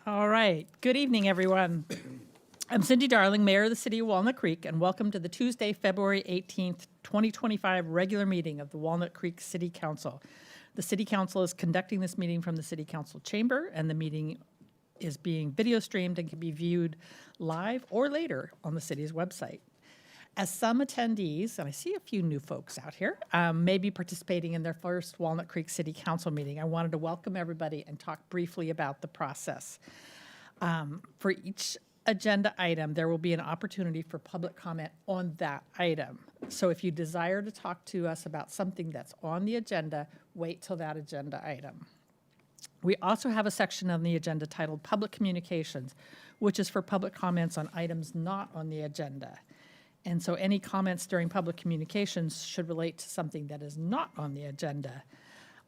All right. Good evening, everyone. I'm Cindy Darling, Mayor of the City of Walnut Creek, and welcome to the Tuesday, February 18th, 2025 regular meeting of the Walnut Creek City Council. The City Council is conducting this meeting from the City Council chamber, and the meeting is being video streamed and can be viewed live or later on the city's website. As some attendees, and I see a few new folks out here, may be participating in their first Walnut Creek City Council meeting, I wanted to welcome everybody and talk briefly about the process. For each agenda item, there will be an opportunity for public comment on that item. So if you desire to talk to us about something that's on the agenda, wait till that agenda item. We also have a section on the agenda titled Public Communications, which is for public comments on items not on the agenda. And so any comments during public communications should relate to something that is not on the agenda.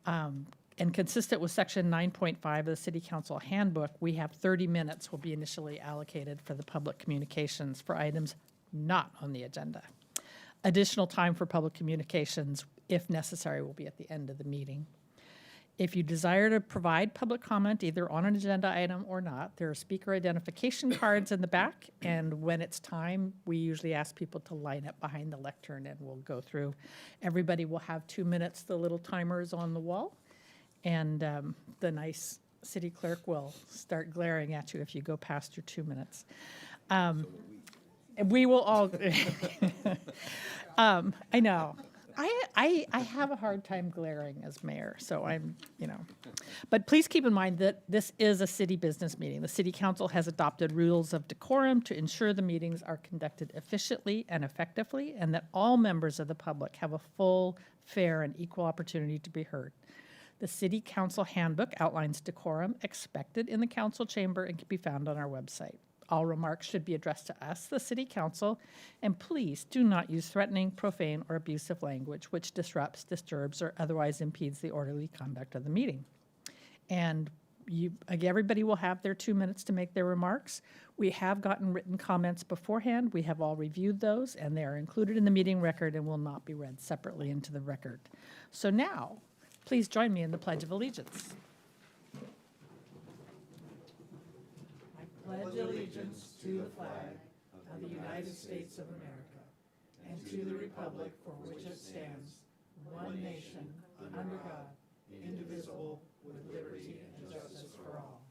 And consistent with section 9.5 of the City Council Handbook, we have 30 minutes will be initially allocated for the public communications for items not on the agenda. Additional time for public communications, if necessary, will be at the end of the meeting. If you desire to provide public comment either on an agenda item or not, there are speaker identification cards in the back, and when it's time, we usually ask people to line up behind the lectern and we'll go through. Everybody will have 2 minutes, the little timers on the wall, and the nice city clerk will start glaring at you if you go past your 2 minutes. And we will all, I know. I have a hard time glaring as mayor, so I'm. But please keep in mind that this is a city business meeting. The City Council has adopted rules of decorum to ensure the meetings are conducted efficiently and effectively, and that all members of the public have a full, fair, and equal opportunity to be heard. The City Council Handbook outlines decorum expected in the council chamber and can be found on our website. All remarks should be addressed to us, the City Council, and please do not use threatening, profane, or abusive language which disrupts, disturbs, or otherwise impedes the orderly conduct of the meeting. And everybody will have their 2 minutes to make their remarks. We have gotten written comments beforehand. We have all reviewed those, and they are included in the meeting record and will not be read separately into the record. So now, please join me in the Pledge of Allegiance. Pledge allegiance to the flag of the United States of America and to the republic for which it stands, one nation, under God, indivisible, with liberty and justice for all.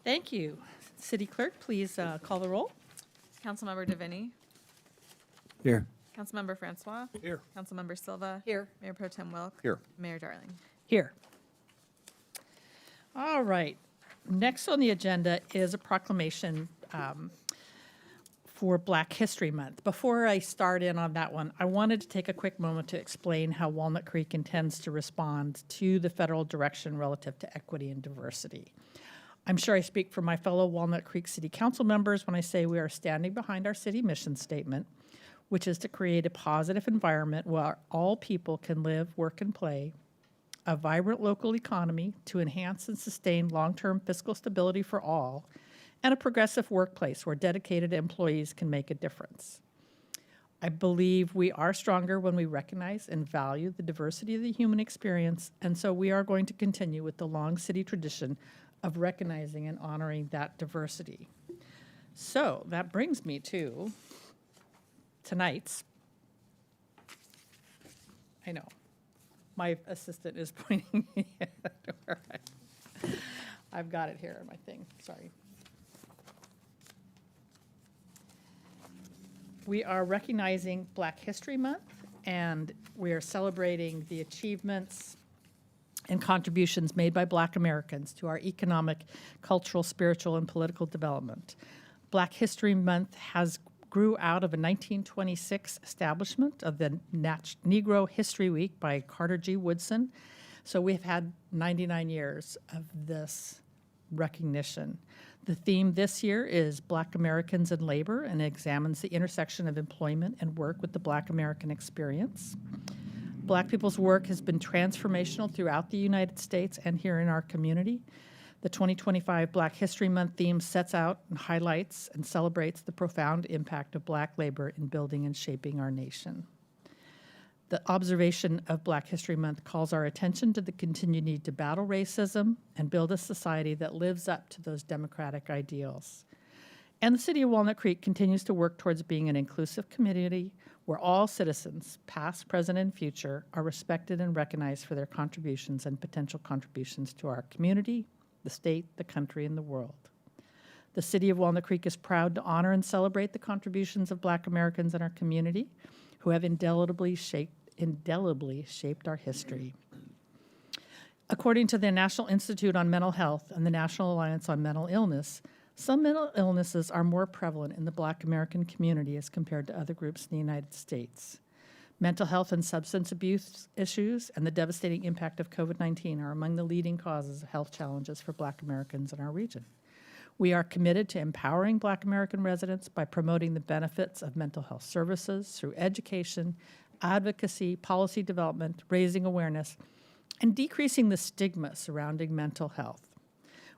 Thank you. City Clerk, please call the roll. Councilmember DeVinny. Here. Councilmember Francois. Here. Councilmember Silva. Here. Mayor Pro Tem Wilk. Here. Mayor Darling. Here. All right. Next on the agenda is a proclamation for Black History Month. Before I start in on that one, I wanted to take a quick moment to explain how Walnut Creek intends to respond to the federal direction relative to equity and diversity. I'm sure I speak for my fellow Walnut Creek City Council members when I say we are standing behind our city mission statement, which is to create a positive environment where all people can live, work, and play, a vibrant local economy to enhance and sustain long-term fiscal stability for all, and a progressive workplace where dedicated employees can make a difference. I believe we are stronger when we recognize and value the diversity of the human experience, and so we are going to continue with the long city tradition of recognizing and honoring that diversity. So that brings me to tonight's, I know, my assistant is pointing me at where I've got it here in my thing, sorry. We are recognizing Black History Month, and we are celebrating the achievements and contributions made by Black Americans to our economic, cultural, spiritual, and political development. Black History Month grew out of a 1926 establishment of the Negro History Week by Carter G. Woodson. So we've had 99 years of this recognition. The theme this year is Black Americans and Labor, and examines the intersection of employment and work with the Black American experience. Black people's work has been transformational throughout the United States and here in our community. The 2025 Black History Month theme sets out and highlights and celebrates the profound impact of Black labor in building and shaping our nation. The observation of Black History Month calls our attention to the continued need to battle racism and build a society that lives up to those democratic ideals. And the City of Walnut Creek continues to work towards being an inclusive community where all citizens, past, present, and future, are respected and recognized for their contributions and potential contributions to our community, the state, the country, and the world. The City of Walnut Creek is proud to honor and celebrate the contributions of Black Americans in our community who have indelibly shaped our history. According to the National Institute on Mental Health and the National Alliance on Mental Illness, some mental illnesses are more prevalent in the Black American community as compared to other groups in the United States. Mental health and substance abuse issues and the devastating impact of COVID-19 are among the leading causes of health challenges for Black Americans in our region. We are committed to empowering Black American residents by promoting the benefits of mental health services through education, advocacy, policy development, raising awareness, and decreasing the stigma surrounding mental health.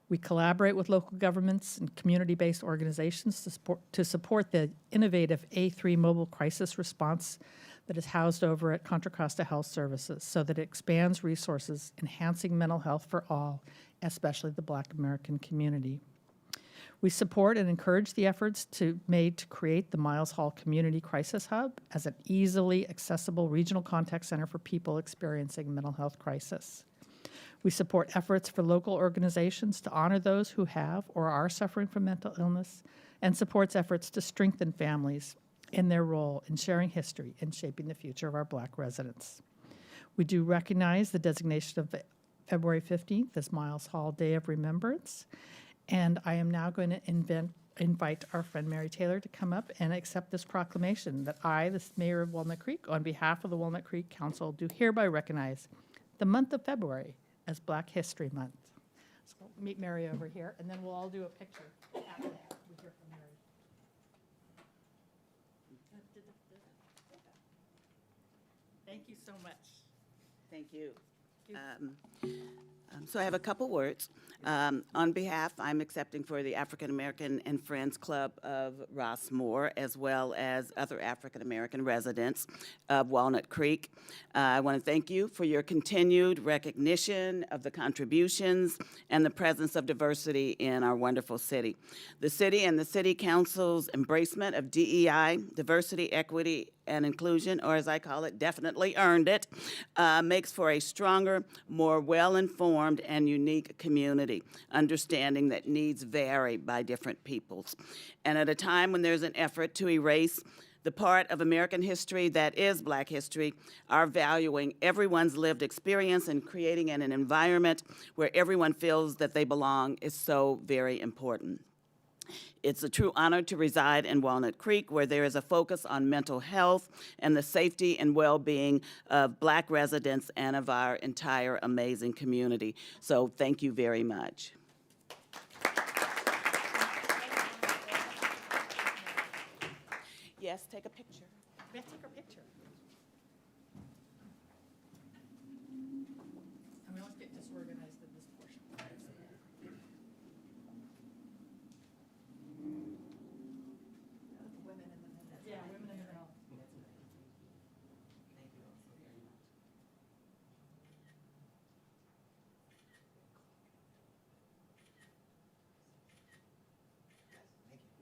We collaborate with local governments and community-based organizations to support the innovative A3 mobile crisis response that is housed over at Contra Costa Health Services so that it expands resources enhancing mental health for all, especially the Black American community. We support and encourage the efforts made to create the Miles Hall Community Crisis Hub as an easily accessible regional contact center for people experiencing mental health crisis. We support efforts for local organizations to honor those who have or are suffering from mental illness and supports efforts to strengthen families in their role in sharing history and shaping the future of our Black residents. We do recognize the designation of February 15th as Miles Hall Day of Remembrance, and I am now going to invite our friend Mary Taylor to come up and accept this proclamation that I, the Mayor of Walnut Creek, on behalf of the Walnut Creek Council, do hereby recognize the month of February as Black History Month. So we'll meet Mary over here, and then we'll all do a picture after that. We hear from Mary. Thank you so much. Thank you. So I have a couple words. On behalf, I'm accepting for the African American and Friends Club of Rossmore, as well as other African American residents of Walnut Creek. I want to thank you for your continued recognition of the contributions and the presence of diversity in our wonderful city. The city and the City Council's embracement of DEI, diversity, equity, and inclusion, or as I call it, definitely earned it, makes for a stronger, more well-informed and unique community, understanding that needs vary by different peoples. And at a time when there's an effort to erase the part of American history that is Black history, our valuing everyone's lived experience and creating an environment where everyone feels that they belong is so very important. It's a true honor to reside in Walnut Creek, where there is a focus on mental health and the safety and well-being of Black residents and of our entire amazing community. So thank you very much. Yes, take a picture. Let's take our picture. And we always get disorganized in this portion. Women in the middle. Yeah, women in the middle.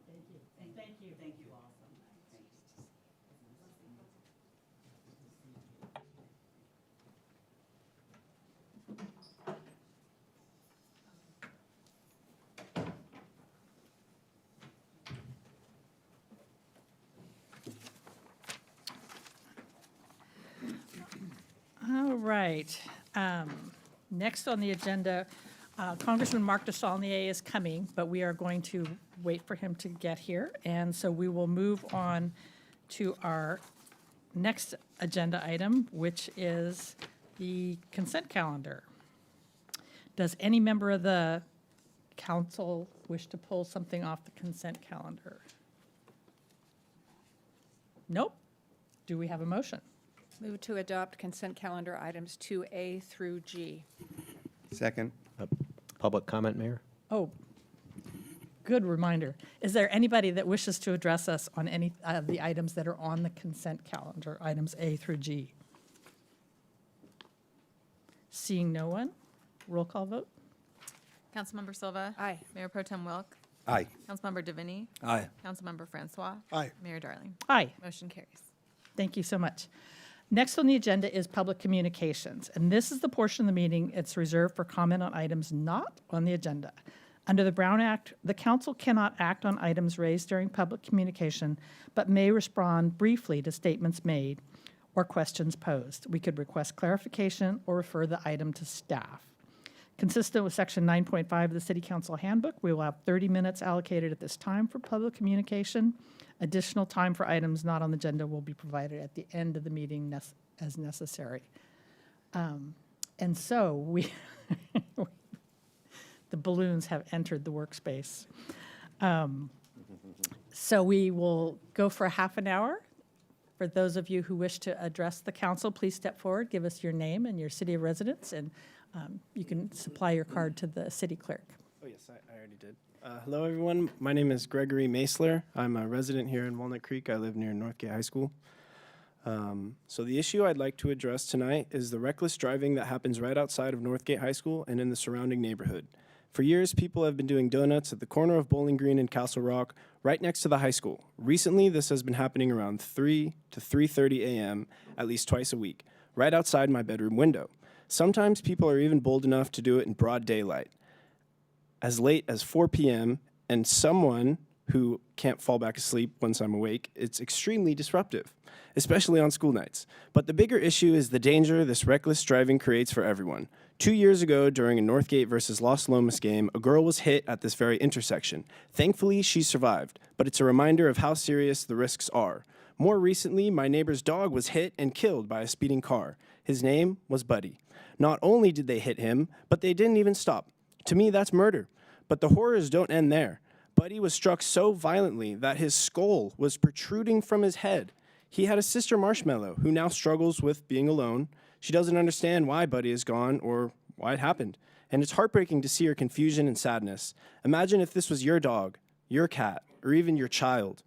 Thank you. Thank you. Thank you all so much. All right. Next on the agenda, Congressman Mark DeSaulnier is coming, but we are going to wait for him to get here. And so we will move on to our next agenda item, which is the consent calendar. Does any member of the council wish to pull something off the consent calendar? Nope. Do we have a motion? Move to adopt consent calendar items 2A through G. Second. Public comment, Mayor? Oh, good reminder. Is there anybody that wishes to address us on any of the items that are on the consent calendar, items A through G? Seeing no one, roll call vote. Councilmember Silva. Aye. Mayor Pro Tem Wilk. Aye. Councilmember Davini. Aye. Councilmember Francois. Aye. Mayor Darling. Aye. Motion carries. Thank you so much. Next on the agenda is public communications, and this is the portion of the meeting it's reserved for comment on items not on the agenda. Under the Brown Act, the council cannot act on items raised during public communication, but may respond briefly to statements made or questions posed. We could request clarification or refer the item to staff. Consistent with Section 9.5 of the City Council Handbook, we will have 30 minutes allocated at this time for public communication. Additional time for items not on the agenda will be provided at the end of the meeting as necessary. And so we, the balloons have entered the workspace. So we will go for a half an hour. For those of you who wish to address the council, please step forward, give us your name and your city of residence, and you can supply your card to the city clerk. Oh, yes, I already did. Hello, everyone. My name is Gregory Maesler. I'm a resident here in Walnut Creek. I live near Northgate High School. So the issue I'd like to address tonight is the reckless driving that happens right outside of Northgate High School and in the surrounding neighborhood. For years, people have been doing donuts at the corner of Bowling Green and Castle Rock, right next to the high school. Recently, this has been happening around 3 to 3:30 a.m. at least twice a week, right outside my bedroom window. Sometimes people are even bold enough to do it in broad daylight, as late as 4 p.m., and someone who can't fall back asleep once I'm awake, it's extremely disruptive, especially on school nights. But the bigger issue is the danger this reckless driving creates for everyone. 2 years ago, during a Northgate versus Los Lomas game, a girl was hit at this very intersection. Thankfully, she survived, but it's a reminder of how serious the risks are. More recently, my neighbor's dog was hit and killed by a speeding car. His name was Buddy. Not only did they hit him, but they didn't even stop. To me, that's murder. But the horrors don't end there. Buddy was struck so violently that his skull was protruding from his head. He had a sister, Marshmallow, who now struggles with being alone. She doesn't understand why Buddy is gone or why it happened. And it's heartbreaking to see her confusion and sadness. Imagine if this was your dog, your cat, or even your child.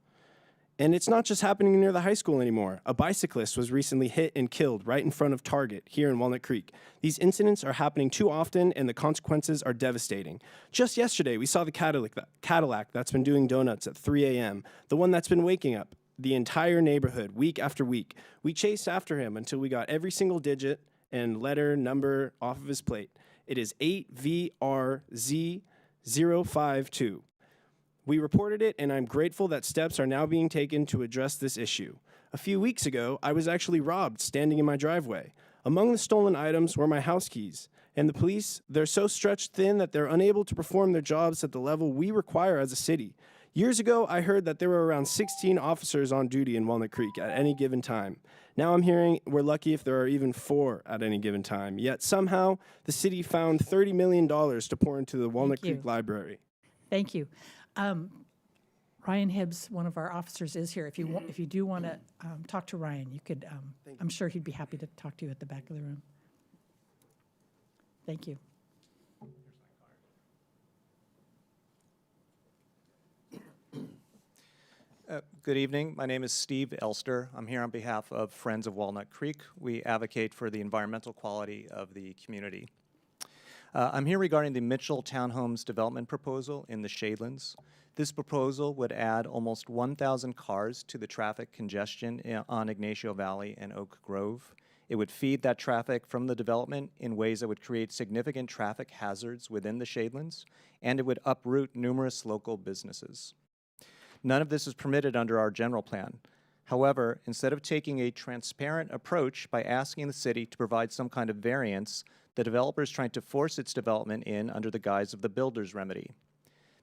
And it's not just happening near the high school anymore. A bicyclist was recently hit and killed right in front of Target here in Walnut Creek. These incidents are happening too often, and the consequences are devastating. Just yesterday, we saw the Cadillac that's been doing donuts at 3 a.m., the one that's been waking up the entire neighborhood week after week. We chased after him until we got every single digit and letter number off of his plate. It is 8VRZ052. We reported it, and I'm grateful that steps are now being taken to address this issue. A few weeks ago, I was actually robbed standing in my driveway. Among the stolen items were my house keys. And the police, they're so stretched thin that they're unable to perform their jobs at the level we require as a city. Years ago, I heard that there were around 16 officers on duty in Walnut Creek at any given time. Now I'm hearing we're lucky if there are even 4 at any given time. Yet somehow, the city found $30 million to pour into the Walnut Thank you. Creek Library. Thank you. Ryan Hibbs, one of our officers, is here. If you do want to talk to Ryan, you could. I'm sure he'd be happy to talk to you at the back of the room. Thank you. Good evening. My name is Steve Elster. I'm here on behalf of Friends of Walnut Creek. We advocate for the environmental quality of the community. I'm here regarding the Mitchell Townhomes development proposal in the Shadelands. This proposal would add almost 1,000 cars to the traffic congestion on Ignacio Valley and Oak Grove. It would feed that traffic from the development in ways that would create significant traffic hazards within the Shadelands, and it would uproot numerous local businesses. None of this is permitted under our general plan. However, instead of taking a transparent approach by asking the city to provide some kind of variance, the developer is trying to force its development in under the guise of the builder's remedy.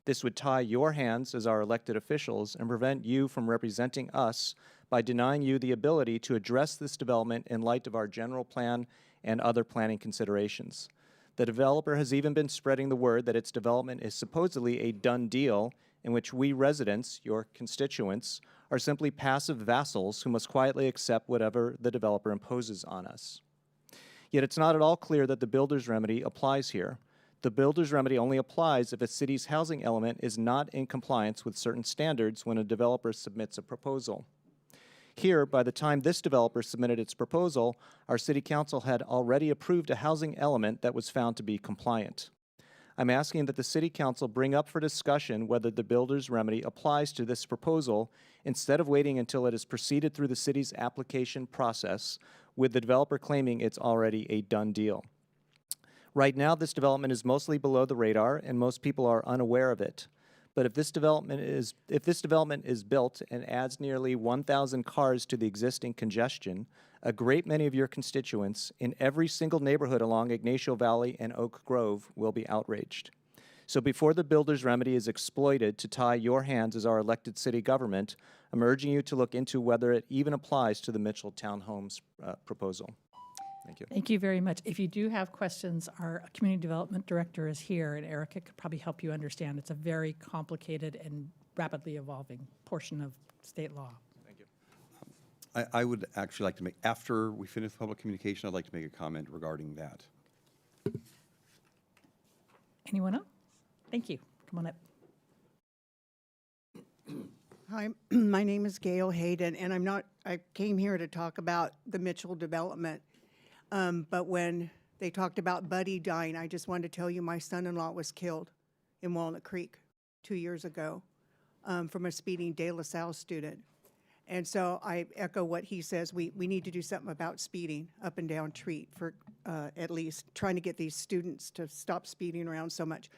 This would tie your hands as our elected officials and prevent you from representing us by denying you the ability to address this development in light of our general plan and other planning considerations. The developer has even been spreading the word that its development is supposedly a done deal in which we residents, your constituents, are simply passive vassals who must quietly accept whatever the developer imposes on us. Yet it's not at all clear that the builder's remedy applies here. The builder's remedy only applies if a city's housing element is not in compliance with certain standards when a developer submits a proposal. here, by the time this developer submitted its proposal, our city council had already approved a housing element that was found to be compliant. I'm asking that the city council bring up for discussion whether the builder's remedy applies to this proposal instead of waiting until it has proceeded through the city's application process, with the developer claiming it's already a done deal. Right now, this development is mostly below the radar, and most people are unaware of it. But if this development is built and adds nearly 1,000 cars to the existing congestion, a great many of your constituents in every single neighborhood along Ignacio Valley and Oak Grove will be outraged. So before the builder's remedy is exploited to tie your hands as our elected city government, I'm urging you to look into whether it even applies to the Mitchell Townhomes proposal. Thank you. Thank you very much. If you do have questions, our Community Development Director is here, and Erica could probably help you understand. It's a very complicated and rapidly evolving portion of state law. Thank you. I would actually like to make, after we finish public communication, I'd like to make a comment regarding that. Anyone else? Thank you. Come on up. Hi, my name is Gail Hayden, and I came here to talk about the Mitchell development. But when they talked about Buddy dying, I just wanted to tell you my son-in-law was killed in Walnut Creek 2 years ago from a speeding De La Salle student. And so I echo what he says. We need to do something about speeding up and down Treat for at least trying to get these students to stop speeding around so much.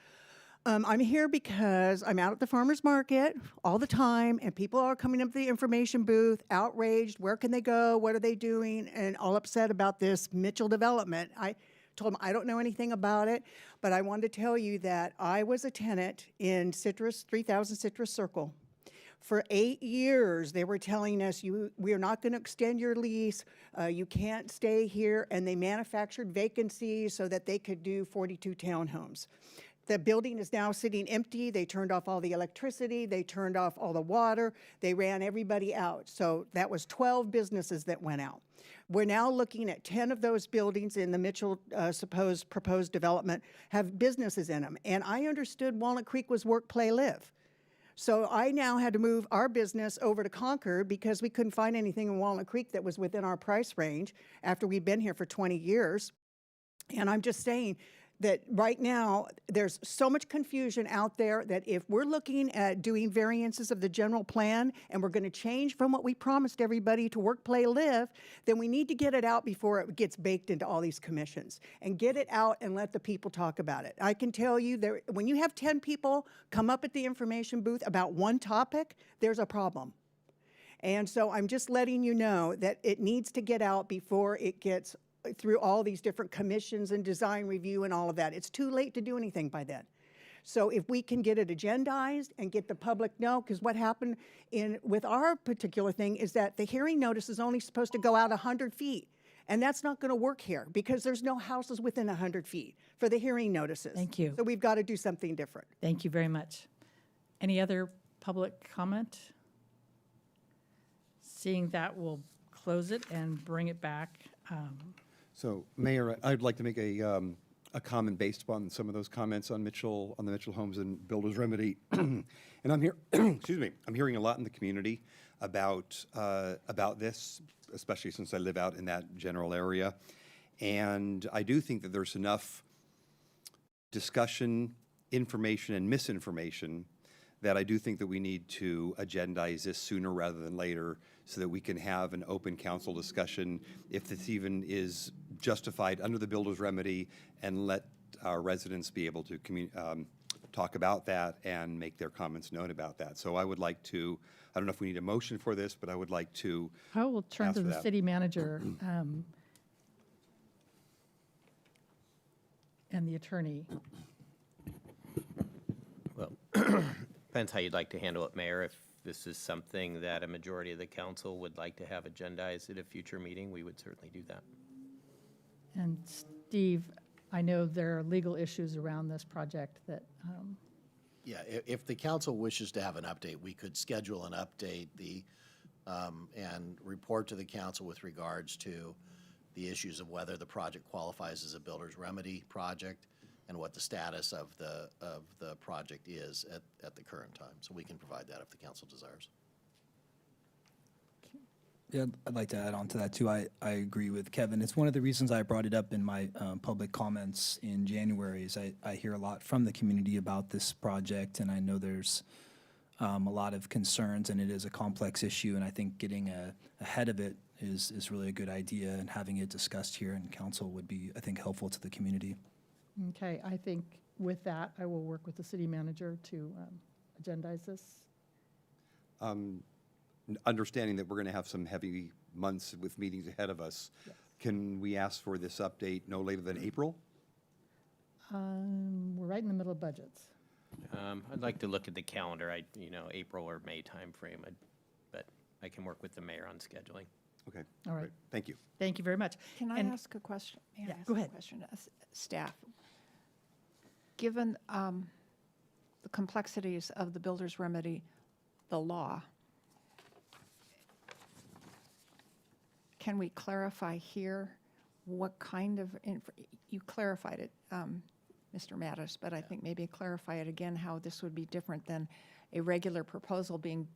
I'm here because I'm out at the farmer's market all the time, and people are coming up to the information booth, outraged. Where can they go? What are they doing? And all upset about this Mitchell development. I told them I don't know anything about it, but I wanted to tell you that I was a tenant in 3000 Citrus Circle. For 8 years, they were telling us, we are not going to extend your lease. You can't stay here. And they manufactured vacancies so that they could do 42 townhomes. The building is now sitting empty. They turned off all the electricity. They turned off all the water. They ran everybody out. So that was 12 businesses that went out. We're now looking at 10 of those buildings in the Mitchell proposed development have businesses in them. And I understood Walnut Creek was work, play, live. So I now had to move our business over to Concord because we couldn't find anything in Walnut Creek that was within our price range after we've been here for 20 years. And I'm just saying that right now there's so much confusion out there that if we're looking at doing variances of the general plan and we're going to change from what we promised everybody to work, play, live, then we need to get it out before it gets baked into all these commissions and get it out and let the people talk about it. I can tell you that when you have 10 people come up at the information booth about one topic, there's a problem. And so I'm just letting you know that it needs to get out before it gets through all these different commissions and design review and all of that. It's too late to do anything by then. So if we can get it agendized and get the public know, because what happened with our particular thing is that the hearing notice is only supposed to go out 100 feet. And that's not going to work here because there's no houses within 100 feet for the hearing notices. Thank you. So we've got to do something different. Thank you very much. Any other public comment? Seeing that, we'll close it and bring it back. So, Mayor, I'd like to make a comment based upon some of those comments on the Mitchell Homes and Builders Remedy. And I'm here, excuse me, I'm hearing a lot in the community about this, especially since I live out in that general area. And I do think that there's enough discussion, information, and misinformation that I do think that we need to agendize this sooner rather than later so that we can have an open council discussion if this even is justified under the builder's remedy, and let our residents be able to talk about that and make their comments known about that. So I would like to, I don't know if we need a motion for this, but I would like to I will turn ask to for the that. city manager and the attorney. Well, depends how you'd like to handle it, Mayor. If this is something that a majority of the council would like to have agendized at a future meeting, we would certainly do that. And Steve, I know there are legal issues around this project that, Yeah, if the council wishes to have an update, we could schedule an update and report to the council with regards to the issues of whether the project qualifies as a builder's remedy project and what the status of the project is at the current time. So we can provide that if the council desires. Yeah, I'd like to add on to that too. I agree with Kevin. It's one of the reasons I brought it up in my public comments in January. Is I hear a lot from the community about this project, and I know there's a lot of concerns, and it is a complex issue. And I think getting ahead of it is really a good idea, and having it discussed here in council would be, I think, helpful to the community. Okay, I think with that, I will work with the city manager to agendize this. Understanding that we're going to have some heavy months with meetings ahead of us, can we ask for this update no later than April? We're right in the middle of budgets. I'd like to look at the calendar, April or May timeframe, but I can work with the mayor on scheduling. Okay. All right. great. Thank you. Thank you very much. Can I And- ask a question? May I Yeah, ask go a ahead. question to staff? Given the complexities of the builder's remedy, the law, can we clarify here what kind of, you clarified it, Mr. Mattis, but I think maybe clarify it again, how this would be different than a regular proposal being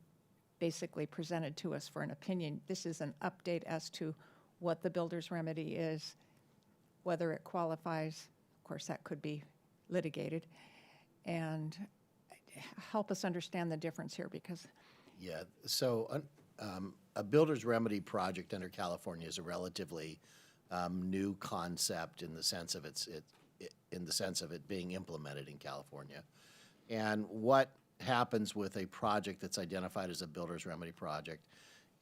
basically presented to us for an opinion. This is an update as to what the builder's remedy is, whether it qualifies. Of course, that could be litigated. And help us understand the difference here, because Yeah, so a builder's remedy project under California is a relatively new concept in the sense of it being implemented in California. And what happens with a project that's identified as a builder's remedy project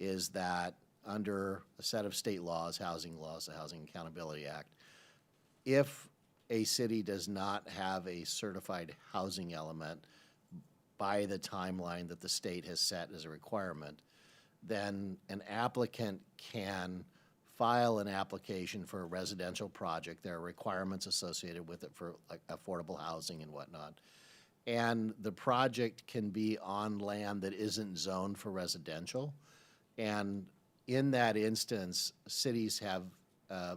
is that under a set of state laws, the Housing Accountability Act, if a city does not have a certified housing element by the timeline that the state has set as a requirement, then an applicant can file an application for a residential project. There are requirements associated with it for like affordable housing and whatnot. And the project can be on land that isn't zoned for residential. And in that instance, cities have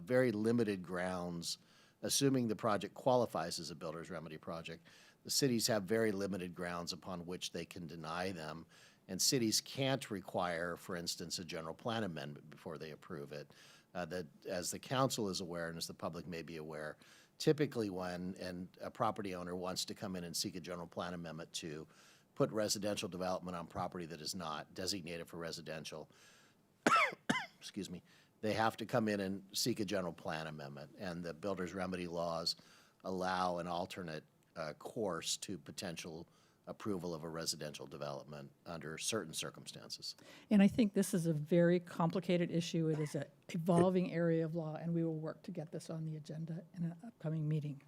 very limited grounds, assuming the project qualifies as a builder's remedy project. The cities have very limited grounds upon which they can deny them. And cities can't require, for instance, a general plan amendment before they approve it. That, as the council is aware and as the public may be aware, typically when a property owner wants to come in and seek a general plan amendment to put residential development on property that is not designated for residential, excuse me, they have to come in and seek a general plan amendment. And the builder's remedy laws allow an alternate course to potential approval of a residential development under certain circumstances. And I think this is a very complicated issue. It is an evolving area of law, and we will work to get this on the agenda in an upcoming meeting.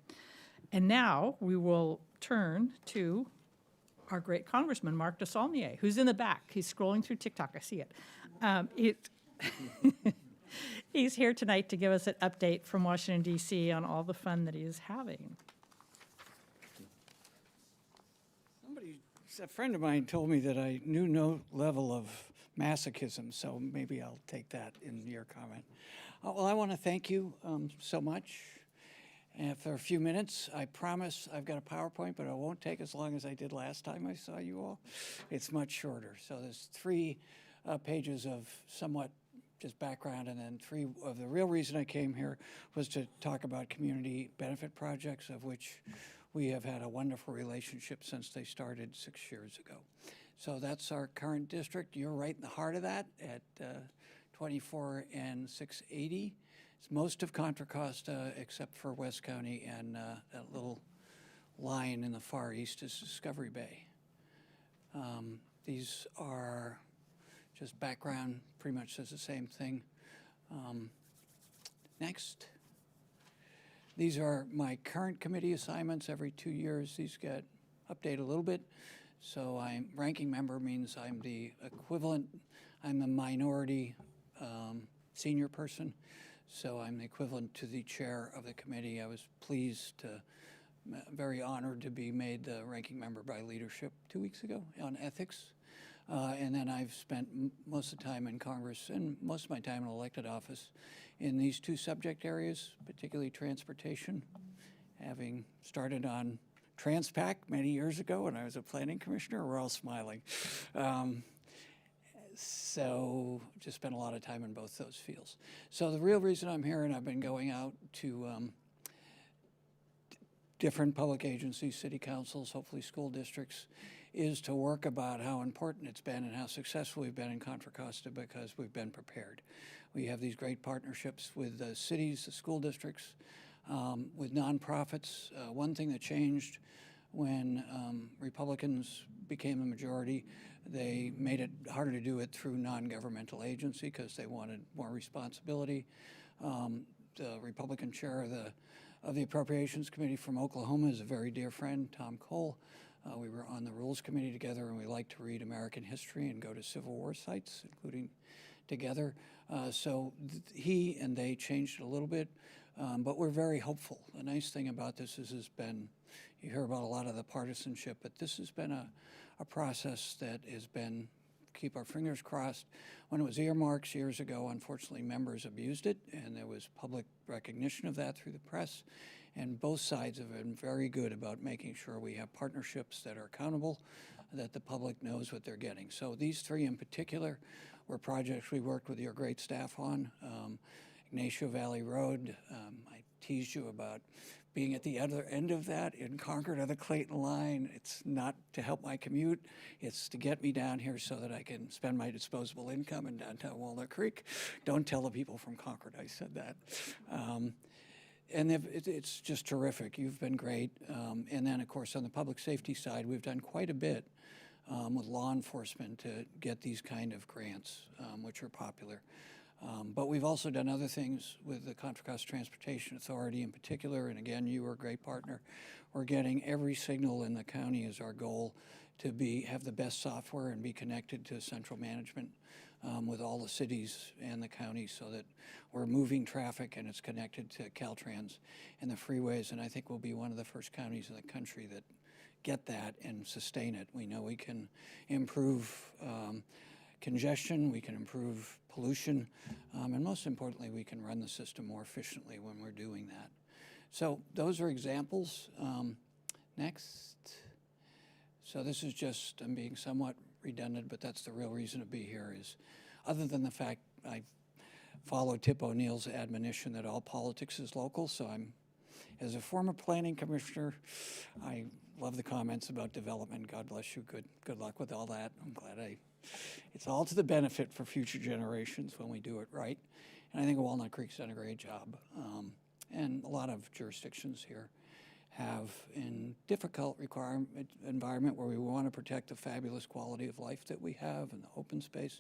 And now we will turn to our great Congressman, Mark DeSaulnier, who's in the back. He's scrolling through TikTok. I see it. He's here tonight to give us an update from Washington, D.C. on all the fun that he is having. A friend of mine told me that I knew no level of masochism, so maybe I'll take that in your comment. Well, I want to thank you so much. And for a few minutes, I promise I've got a PowerPoint, but it won't take as long as I did last time I saw you all. It's much shorter. So there's 3 pages of somewhat just background, and then 3 of the real reason I came here was to talk about community benefit projects, of which we have had a wonderful relationship since they started 6 years ago. So that's our current district. You're right in the heart of that at 24 and 680. It's most of Contra Costa except for West County, and that little line in the far east is Discovery Bay. These are just background, pretty much says the same thing. Next. These are my current committee assignments. Every 2 years, these get updated a little bit. So I'm ranking member means I'm the equivalent. I'm the minority senior person. So I'm the equivalent to the chair of the committee. I was pleased to, very honored to be made the ranking member by leadership 2 weeks ago on ethics. And then I've spent most of the time in Congress and most of my time in elected office in these 2 subject areas, particularly transportation, having started on TransPac many years ago when I was a planning commissioner. We're all smiling. So just spent a lot of time in both those fields. So the real reason I'm here, and I've been going out to different public agencies, city councils, hopefully school districts, is to work about how important it's been and how successful we've been in Contra Costa because we've been prepared. We have these great partnerships with the cities, the school districts, with nonprofits. One thing that changed when Republicans became the majority, they made it harder to do it through non-governmental agency because they wanted more responsibility. The Republican chair of the Appropriations Committee from Oklahoma is a very dear friend, Tom Cole. We were on the Rules Committee together, and we like to read American history and go to Civil War sites, including together. So he and they changed it a little bit, but we're very hopeful. The nice thing about this has been, you hear about a lot of the partisanship, but this has been a process that has been, keep our fingers crossed. When it was earmarks years ago, unfortunately, members abused it, and there was public recognition of that through the press. And both sides have been very good about making sure we have partnerships that are accountable, that the public knows what they're getting. So these three in particular were projects we worked with your great staff on. Ignacio Valley Road, I teased you about being at the other end of that in Concord on the Clayton line. It's not to help my commute, it's to get me down here so that I can spend my disposable income in downtown Walnut Creek. Don't tell the people from Concord I said that. And it's just terrific. You've been great. And then, of course, on the public safety side, we've done quite a bit with law enforcement to get these kind of grants, which are popular. But we've also done other things with the Contra Costa Transportation Authority in particular. And again, you were a great partner. We're getting every signal in the county is our goal to have the best software and be connected to central management with all the cities and the counties so that we're moving traffic and it's connected to Caltrans and the freeways. And I think we'll be one of the first counties in the country that get that and sustain it. We know we can improve congestion, we can improve pollution, and most importantly, we can run the system more efficiently when we're doing that. So those are examples. Next. So this is just, I'm being somewhat redundant, but that's the real reason to be here is, other than the fact I follow Tip O'Neill's admonition that all politics is local, so as a former planning commissioner, I love the comments about development. God bless you. Good luck with all that. I'm glad it's all to the benefit for future generations when we do it right. And I think Walnut Creek's done a great job. And a lot of jurisdictions here have in difficult environment where we want to protect the fabulous quality of life that we have and the open space,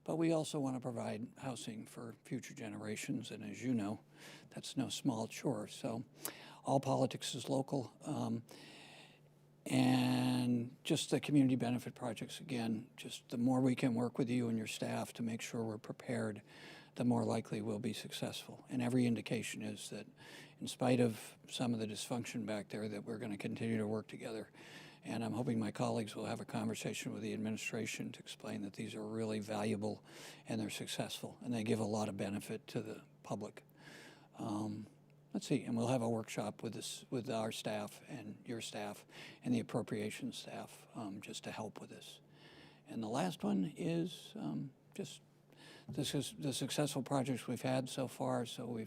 but we also want to provide housing for future generations. And as you know, that's no small chore. So all politics is local. And just the community benefit projects, again, just the more we can work with you and your staff to make sure we're prepared, the more likely we'll be successful. And every indication is that in spite of some of the dysfunction back there, that we're going to continue to work together. And I'm hoping my colleagues will have a conversation with the administration to explain that these are really valuable and they're successful and they give a lot of benefit to the public. Let's see, and we'll have a workshop with our staff and your staff and the appropriations staff just to help with this. And the last one is just the successful projects we've had so far. So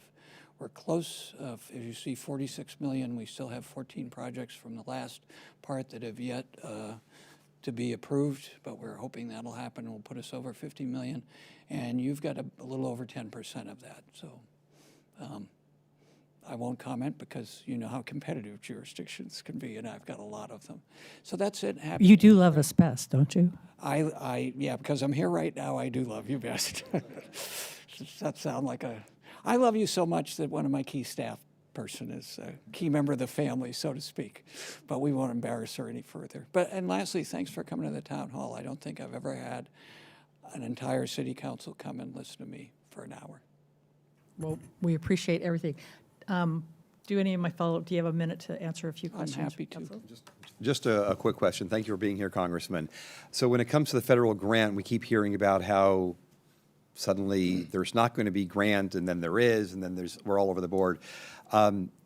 we're close. As you see, 46 million. We still have 14 projects from the last part that have yet to be approved, but we're hoping that'll happen. Will put us over 50 million, and you've got a little over 10% of that. So. I won't comment because you know how competitive jurisdictions can be, and I've got a lot of them. So that's it. You do love us best, don't you? Yeah, because I'm here right now, I do love you best. Does that sound like I love you so much that one of my key staff person is a key member of the family, so to speak. But we won't embarrass her any further. And lastly, thanks for coming to the town hall. I don't think I've ever had an entire city council come and listen to me for an hour. Well, we appreciate everything. Do any of my follow-up, do you have a minute to answer a few questions? I'm happy to. Just a quick question. Thank you for being here, Congressman. So when it comes to the federal grant, we keep hearing about how suddenly there's not going to be grant, and then there is, and then we're all over the board.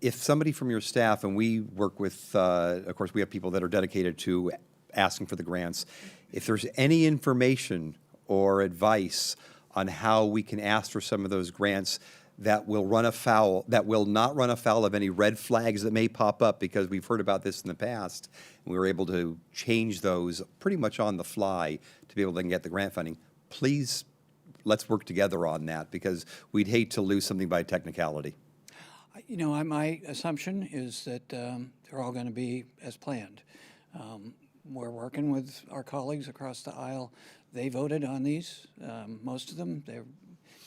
If somebody from your staff, and we work with, of course, we have people that are dedicated to asking for the grants, if there's any information or advice on how we can ask for some of those grants that will not run afoul of any red flags that may pop up, because we've heard about this in the past, and we were able to change those pretty much on the fly to be able to get the grant funding. Please, let's work together on that, because we'd hate to lose something by technicality. You know, my assumption is that they're all going to be as planned. We're working with our colleagues across the aisle. They voted on these, most of them. They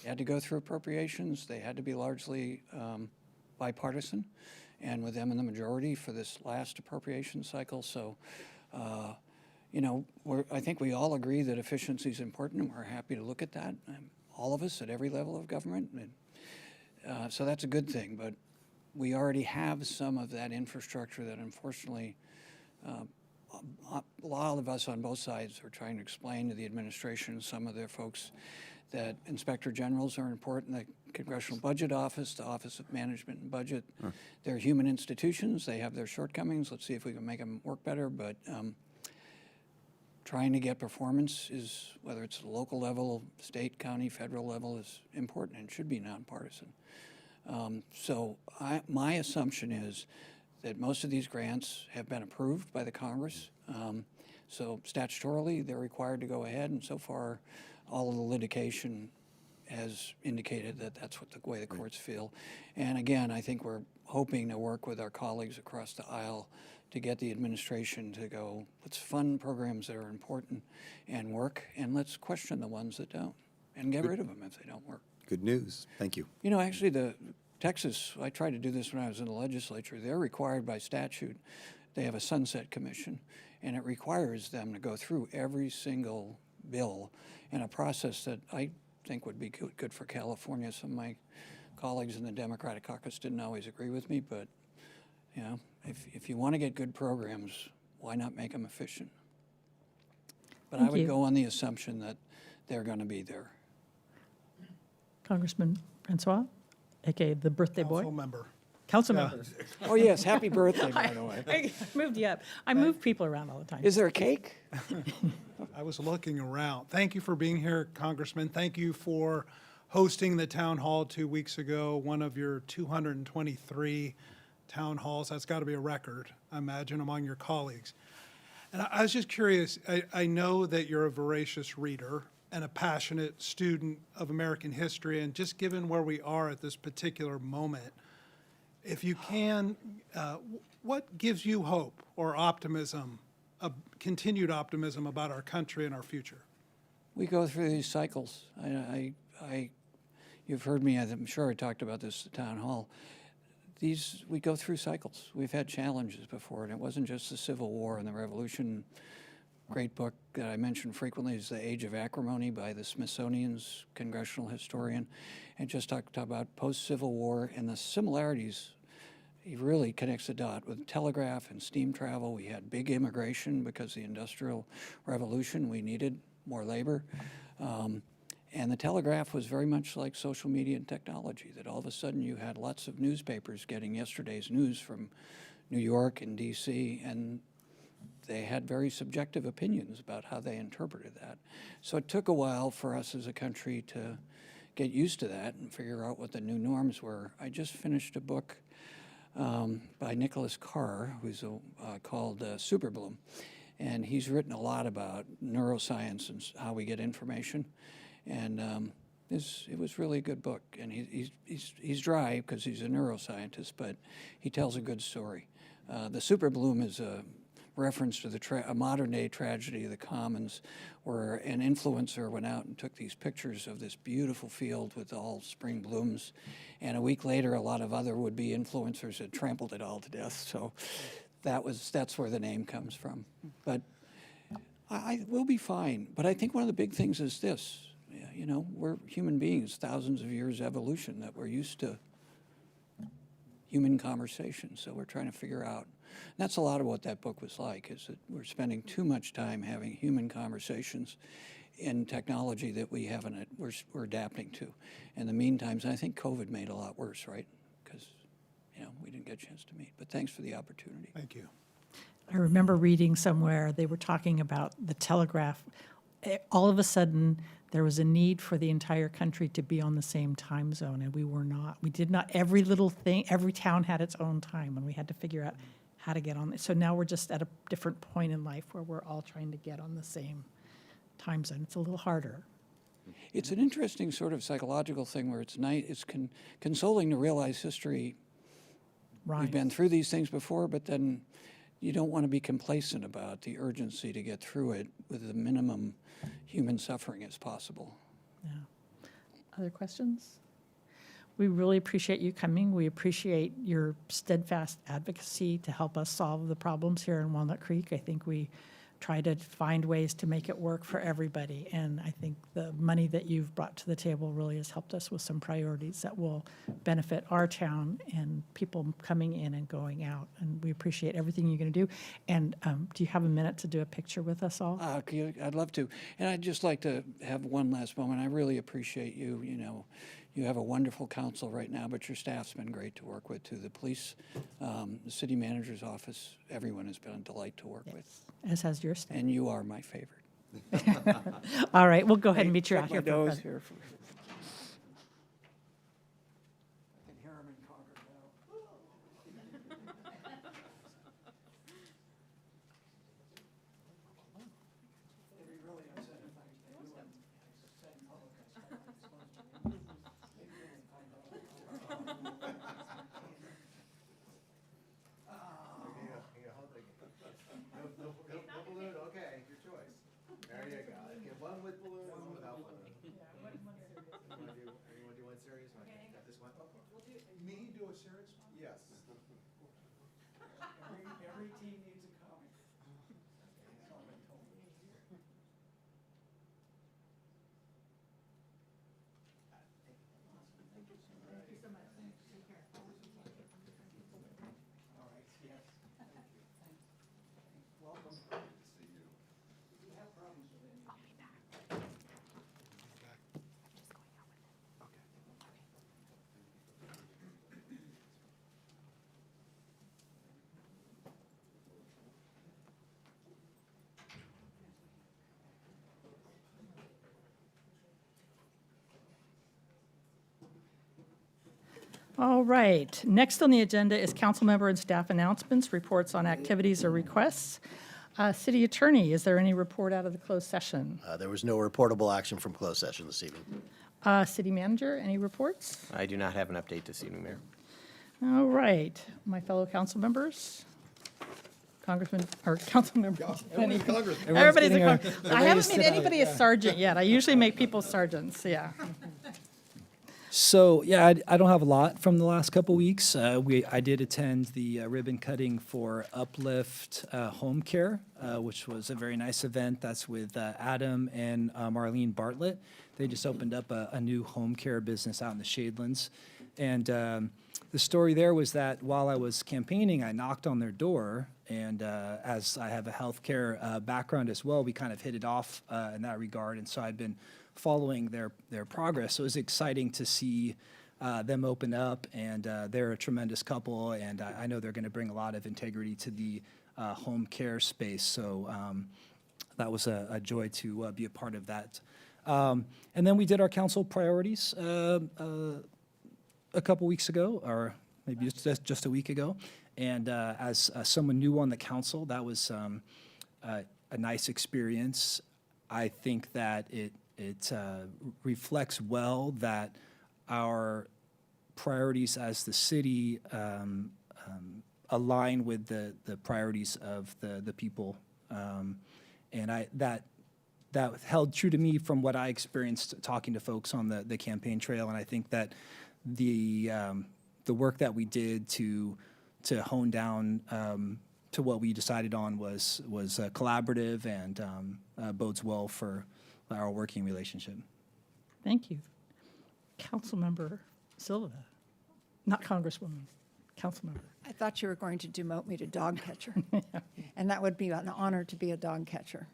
had to go through appropriations. They had to be largely bipartisan, and with them in the majority for this last appropriation cycle. So, you know, I think we all agree that efficiency is important, and we're happy to look at that, all of us at every level of government. And, so that's a good thing, but we already have some of that infrastructure that unfortunately a lot of us on both sides are trying to explain to the administration, some of their folks, that inspector generals are important, the Congressional Budget Office, the Office of Management and Budget. They're human institutions. They have their shortcomings. Let's see if we can make them work better. But trying to get performance is, whether it's the local level, state, county, federal level, is important and should be nonpartisan. So my assumption is that most of these grants have been approved by the Congress. So statutorily, they're required to go ahead, and so far, all of the litigation has indicated that that's what the way the courts feel. And again, I think we're hoping to work with our colleagues across the aisle to get the administration to go, let's fund programs that are important and work, and let's question the ones that don't, and get rid of them if they don't work. Good news. Thank you. You know, actually, Texas, I tried to do this when I was in the legislature. They're required by statute. They have a sunset commission, and it requires them to go through every single bill in a process that I think would be good for California. Some of my colleagues in the Democratic caucus didn't always agree with me, but you know, if you want to get good programs, why not make them efficient? But I would go on the assumption that they're going to be there. Congressman Francois, aka the birthday boy. Council member. Council members. Oh yes, happy birthday, by the way. I moved you up. I move people around all the time. Is there a cake? I was looking around. Thank you for being here, Congressman. Thank you for hosting the town hall 2 weeks ago, one of your 223 town halls. That's got to be a record, I imagine, among your colleagues. And I was just curious, I know that you're a voracious reader and a passionate student of American history, and just given where we are at this particular moment, if you can, what gives you hope or optimism, continued optimism about our country and our future? We go through these cycles. You've heard me, I'm sure I talked about this at the town hall. We go through cycles. We've had challenges before, and it wasn't just the Civil War and the Revolution. Great book that I mention frequently is The Age of Acrimony by the Smithsonian's congressional historian. And just talked about post-Civil War and the similarities. He really connects the dot with telegraph and steam travel. We had big immigration because of the Industrial Revolution. We needed more labor. And the telegraph was very much like social media and technology, that all of a sudden you had lots of newspapers getting yesterday's news from New York and D.C., and they had very subjective opinions about how they interpreted that. So it took a while for us as a country to get used to that and figure out what the new norms were. I just finished a book by Nicholas Carr, who's called Superbloom, and he's written a lot about neuroscience and how we get information. And it was really a good book. And he's dry because he's a neuroscientist, but he tells a good story. The Superbloom is a reference to a modern-day tragedy of the Commons, where an influencer went out and took these pictures of this beautiful field with all spring blooms, and a week later, a lot of other would-be influencers had trampled it all to death. So that's where the name comes from. But we'll be fine. But I think one of the big things is this. You know, we're human beings, thousands of years evolution, that we're used to human conversation. So we're trying to figure out. And that's a lot of what that book was like, is that we're spending too much time having human conversations in technology that we haven't, we're adapting to. In the meantime, I think COVID made it a lot worse, right? Because, you know, we didn't get a chance to meet. But thanks for the opportunity. Thank you. I remember reading somewhere they were talking about the telegraph all of a sudden, there was a need for the entire country to be on the same time zone, and we were not. We did not, every little thing, every town had its own time, and we had to figure out how to get on. So now we're just at a different point in life where we're all trying to get on the same time zone. It's a little harder. It's an interesting sort of psychological thing where it's consoling to realize history. Right. We've been through these things before, but then you don't want to be complacent about the urgency to get through it with the minimum human suffering as possible. Yeah. Other questions? We really appreciate you coming. We appreciate your steadfast advocacy to help us solve the problems here in Walnut Creek. I think we try to find ways to make it work for everybody. And I think the money that you've brought to the table really has helped us with some priorities that will benefit our town and people coming in and going out. And we appreciate everything you're going to do. And do you have a minute to do a picture with us all? I'd love to. And I'd just like to have one last moment. I really appreciate you. You know, you have a wonderful council right now, but your staff's been great to work with too. The police, the city manager's office, everyone has been a delight to work with. As has your staff. And you are my favorite. All right, we'll go ahead and meet you Check out my here. nose here. I can hear 'em in Concord now. Okay, your choice. There you go. Get one with balloon and one without balloon. You want to do one serious one? Got this one? Me do a serious one? Yes. Every team needs a comic. All right, next on the agenda is council member and staff announcements, reports on activities or requests. City Attorney, is there any report out of the closed session? There was no reportable action from closed session this evening. City Manager, any reports? I do not have an update this evening, Mayor. All right, my fellow council members, Congressman, or council members. Everybody's a I haven't made anybody a sergeant yet. I usually make people sergeants, yeah. So, yeah, I don't have a lot from the last couple weeks. I did attend the ribbon cutting for Uplift Home Care, which was a very nice event. That's with Adam and Marlene Bartlett. They just opened up a new home care business out in the Shadelands. And the story there was that while I was campaigning, I knocked on their door. And as I have a healthcare background as well, we kind of hit it off in that regard. And so I've been following their progress. So it was exciting to see them open up, and they're a tremendous couple, and I know they're going to bring a lot of integrity to the home care space. So that was a joy to be a part of that. And then we did our council priorities a couple weeks ago, or maybe just a week ago. And as someone new on the council, that was a nice experience. I think that it reflects well that our priorities as the city align with the priorities of the people. And that held true to me from what I experienced talking to folks on the campaign trail. And I think that the work that we did to hone down to what we decided on was collaborative and bodes well for our working relationship. Thank you. Councilmember Silva, not Congresswoman, Councilmember. I thought you were going to demote me to dog catcher, and that would be an honor to be a dog catcher.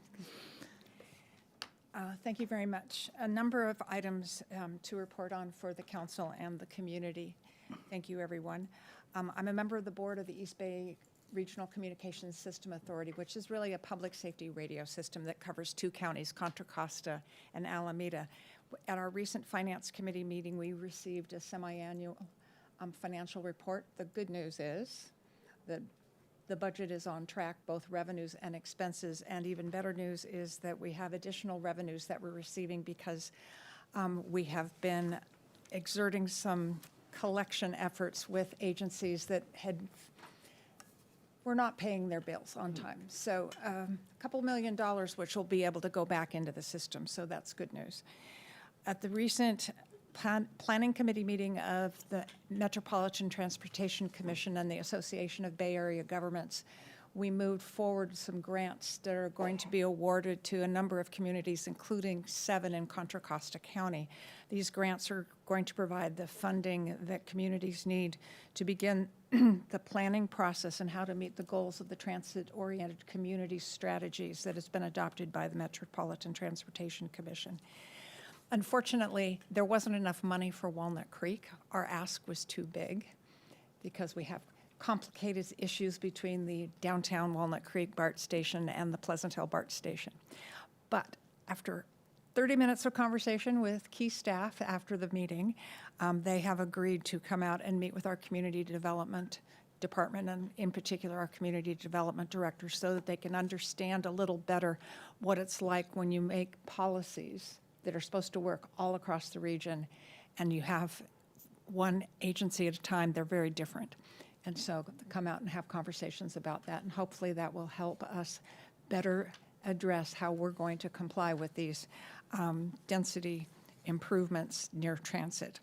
Thank you very much. A number of items to report on for the council and the community. Thank you, everyone. I'm a member of the board of the East Bay Regional Communications System Authority, which is really a public safety radio system that covers 2 counties, Contra Costa and Alameda. At our recent Finance Committee meeting, we received a semi-annual financial report. The good news is that the budget is on track, both revenues and expenses, and even better news is that we have additional revenues that we're receiving because we have been exerting some collection efforts with agencies that were not paying their bills on time. So a couple $1 million, which will be able to go back into the system, so that's good news. At the recent Planning Committee meeting of the Metropolitan Transportation Commission and the Association of Bay Area Governments, we moved forward some grants that are going to be awarded to a number of communities, including 7 in Contra Costa County. These grants are going to provide the funding that communities need to begin the planning process and how to meet the goals of the transit-oriented community strategies that has been adopted by the Metropolitan Transportation Commission. Unfortunately, there wasn't enough money for Walnut Creek. Our ask was too big because we have complicated issues between the downtown Walnut Creek BART station and the Pleasant Hill BART station. But after 30 minutes of conversation with key staff after the meeting, they have agreed to come out and meet with our community development department, and in particular our community development director, so that they can understand a little better what it's like when you make policies that are supposed to work all across the region, and you have one agency at a time. They're very different. And so come out and have conversations about that, and hopefully that will help us better address how we're going to comply with these density improvements near transit.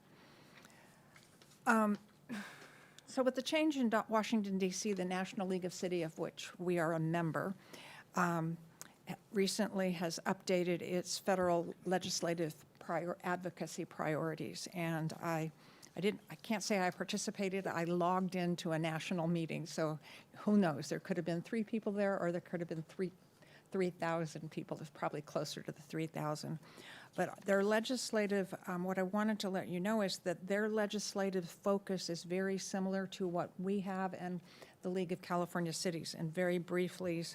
So with the change in Washington, D.C., the National League of Cities, of which we are a member, recently has updated its federal legislative advocacy priorities. And I can't say I participated. I logged into a national meeting, so who knows? There could have been 3 people there, or there could have been 3,000 people. It's probably closer to the 3,000. But their legislative, what I wanted to let you know is that their legislative focus is very similar to what we have and the League of California Cities. And very briefly,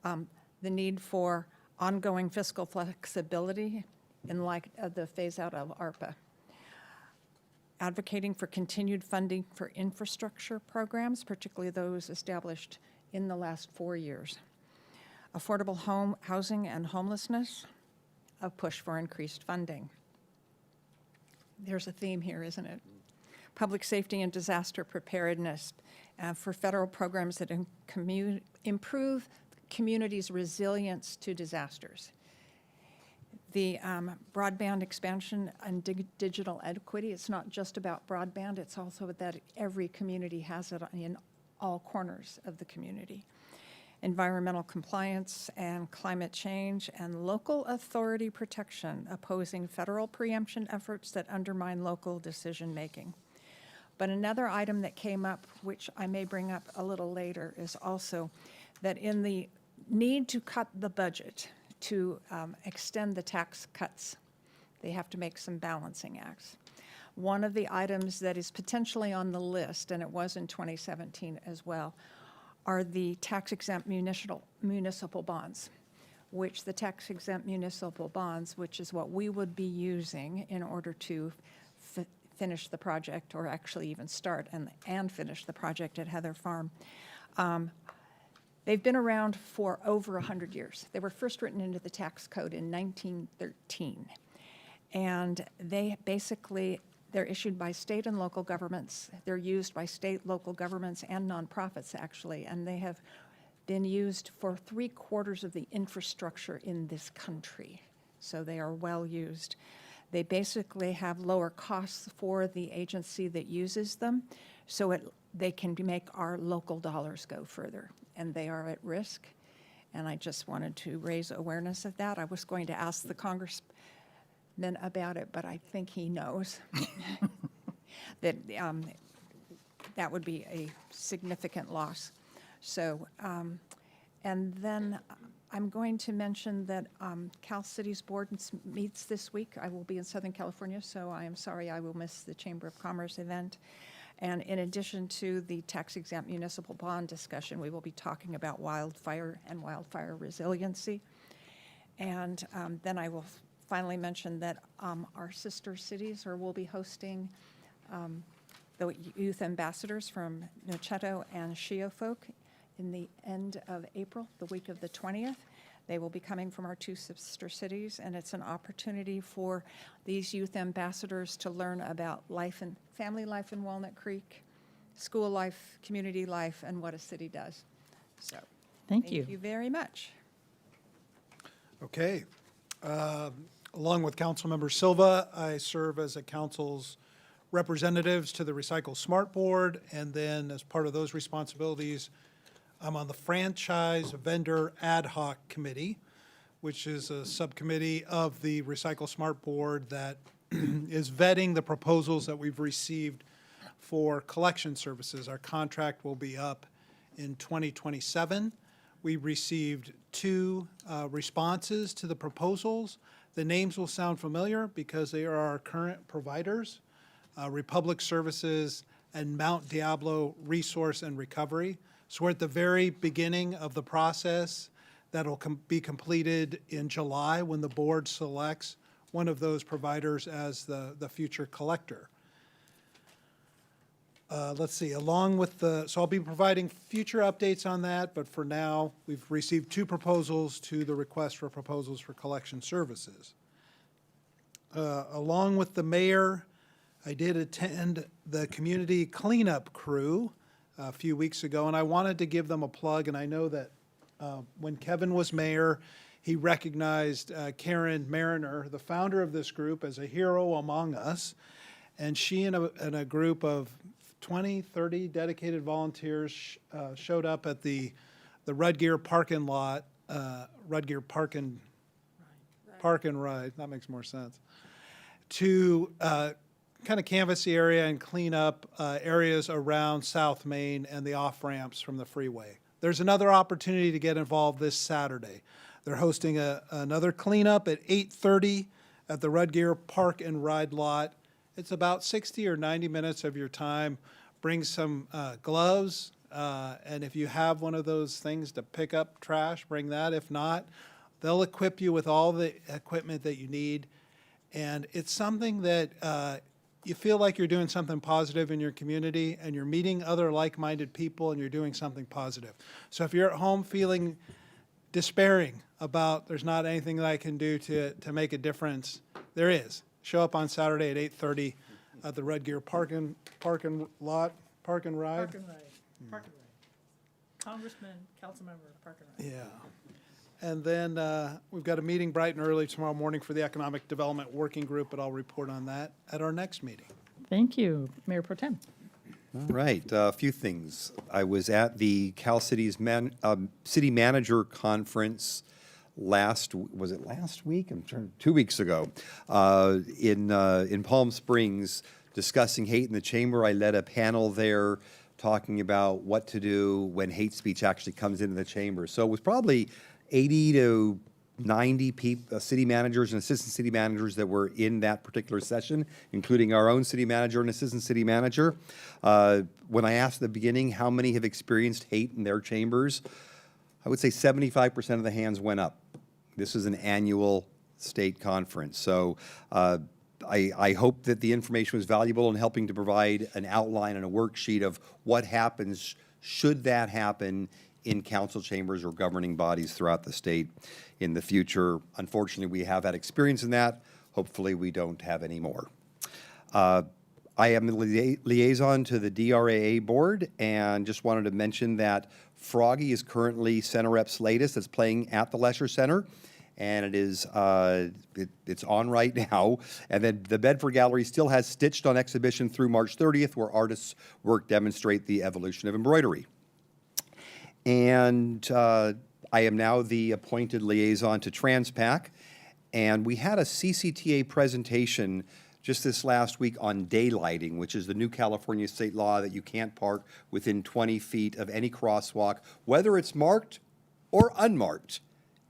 the need for ongoing fiscal flexibility in light of the phase out of ARPA. Advocating for continued funding for infrastructure programs, particularly those established in the last 4 years. Affordable housing and homelessness, a push for increased funding. There's a theme here, isn't it? Public safety and disaster preparedness for federal programs that improve communities' resilience to disasters. The broadband expansion and digital equity, it's not just about broadband, it's also that every community has it in all corners of the community. Environmental compliance and climate change and local authority protection, opposing federal preemption efforts that undermine local decision-making. But another item that came up, which I may bring up a little later, is also that in the need to cut the budget to extend the tax cuts, they have to make some balancing acts. One of the items that is potentially on the list, and it was in 2017 as well, are the tax-exempt municipal bonds, which the tax-exempt municipal bonds, which is what we would be using in order to finish the project, or actually even start and finish the project at Heather Farm. They've been around for over 100 years. They were first written into the tax code in 1913. And they're issued by state and local governments. They're used by state, local governments, and nonprofits, actually. And they have been used for 3/4 of the infrastructure in this country. So they are well used. They basically have lower costs for the agency that uses them, so they can make our local dollars go further. And they are at risk. And I just wanted to raise awareness of that. I was going to ask the congressman about it, but I think he knows that that would be a significant loss. So, and then I'm going to mention that Cal Cities Board meets this week. I will be in Southern California, so I am sorry I will miss the Chamber of Commerce event. And in addition to the tax-exempt municipal bond discussion, we will be talking about wildfire and wildfire resiliency. And then I will finally mention that our sister cities will be hosting the youth ambassadors from Nocheto and Shiofolk in the end of April, the week of the 20th. They will be coming from our two sister cities, and it's an opportunity for these youth ambassadors to learn about life and family life in Walnut Creek, school life, community life, and what a city does. So, Thank you. Thank you very much. Okay. Along with Councilmember Silva, I serve as a council's representatives to the Recycle Smart Board, and then as part of those responsibilities, I'm on the Franchise Vendor Ad Hoc Committee, which is a subcommittee of the Recycle Smart Board that is vetting the proposals that we've received for collection services. Our contract will be up in 2027. We received 2 responses to the proposals. The names will sound familiar because they are our current providers, Republic Services and Mount Diablo Resource and Recovery. So we're at the very beginning of the process that'll be completed in July when the board selects one of those providers as the future collector. Let's see, along with so I'll be providing future updates on that, but for now, we've received 2 proposals to the request for proposals for collection services. Along with the mayor, I did attend the community cleanup crew a few weeks ago, and I wanted to give them a plug, and I know that when Kevin was mayor, he recognized Karen Mariner, the founder of this group, as a hero among us, and she and a group of 20, 30 dedicated volunteers showed up at the Rudgear parking lot, Rudgear Park and Ride, that makes more sense, to kind of canvass the area and clean up areas around South Main and the off-ramps from the freeway. There's another opportunity to get involved this Saturday. They're hosting another cleanup at 8:30 at the Rudgear Park and Ride lot. It's about 60 or 90 minutes of your time. Bring some gloves, and if you have one of those things to pick up trash, bring that. If not, they'll equip you with all the equipment that you need. And it's something that you feel like you're doing something positive in your community, and you're meeting other like-minded people, and you're doing something positive. So if you're at home feeling despairing about there's not anything that I can do to make a difference, there is. Show up on Saturday at 8:30 at the Rudgear Park and Ride. Park and Ride. Park and Ride. Congressman, council member, Park and Ride. Yeah. And then we've got a meeting bright and early tomorrow morning for the Economic Development Working Group, but I'll report on that at our next meeting. Thank you, Mayor Pro Tem. All right, a few things. I was at the Cal City's City Manager Conference was it last week? 2 weeks ago, in Palm Springs, discussing hate in the chamber. I led a panel there talking about what to do when hate speech actually comes into the chamber. So it was probably 80 to 90 city managers and assistant city managers that were in that particular session, including our own city manager and assistant city manager. When I asked at the beginning how many have experienced hate in their chambers, I would say 75% of the hands went up. This is an annual state conference. So I hope that the information was valuable in helping to provide an outline and a worksheet of what happens should that happen in council chambers or governing bodies throughout the state in the future. Unfortunately, we have had experience in that. Hopefully, we don't have any more. I am the liaison to the DRAA board, and just wanted to mention that Froggy is currently Center Rep's latest. It's playing at the Lesher Center, and it is it's on right now. And then the Bedford Gallery still has Stitched on exhibition through March 30th, where artists' work demonstrate the evolution of embroidery. And I am now the appointed liaison to Transpac, and we had a CCTA presentation just this last week on daylighting, which is the new California state law that you can't park within 20 feet of any crosswalk, whether it's marked or unmarked,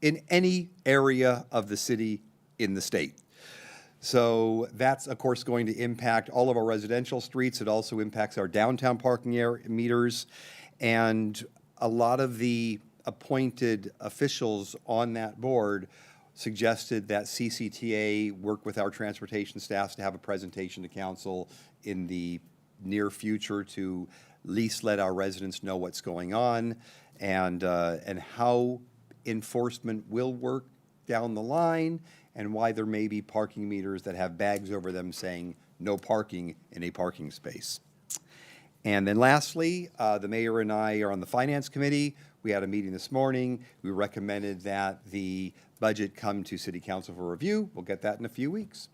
in any area of the city in the state. So that's, of course, going to impact all of our residential streets. It also impacts our downtown parking area meters. And a lot of the appointed officials on that board suggested that CCTA work with our transportation staffs to have a presentation to council in the near future to at least let our residents know what's going on and how enforcement will work down the line and why there may be parking meters that have bags over them saying no parking in a parking space. And then lastly, the mayor and I are on the finance committee. We had a meeting this morning. We recommended that the budget come to city council for review. We'll get that in a few weeks.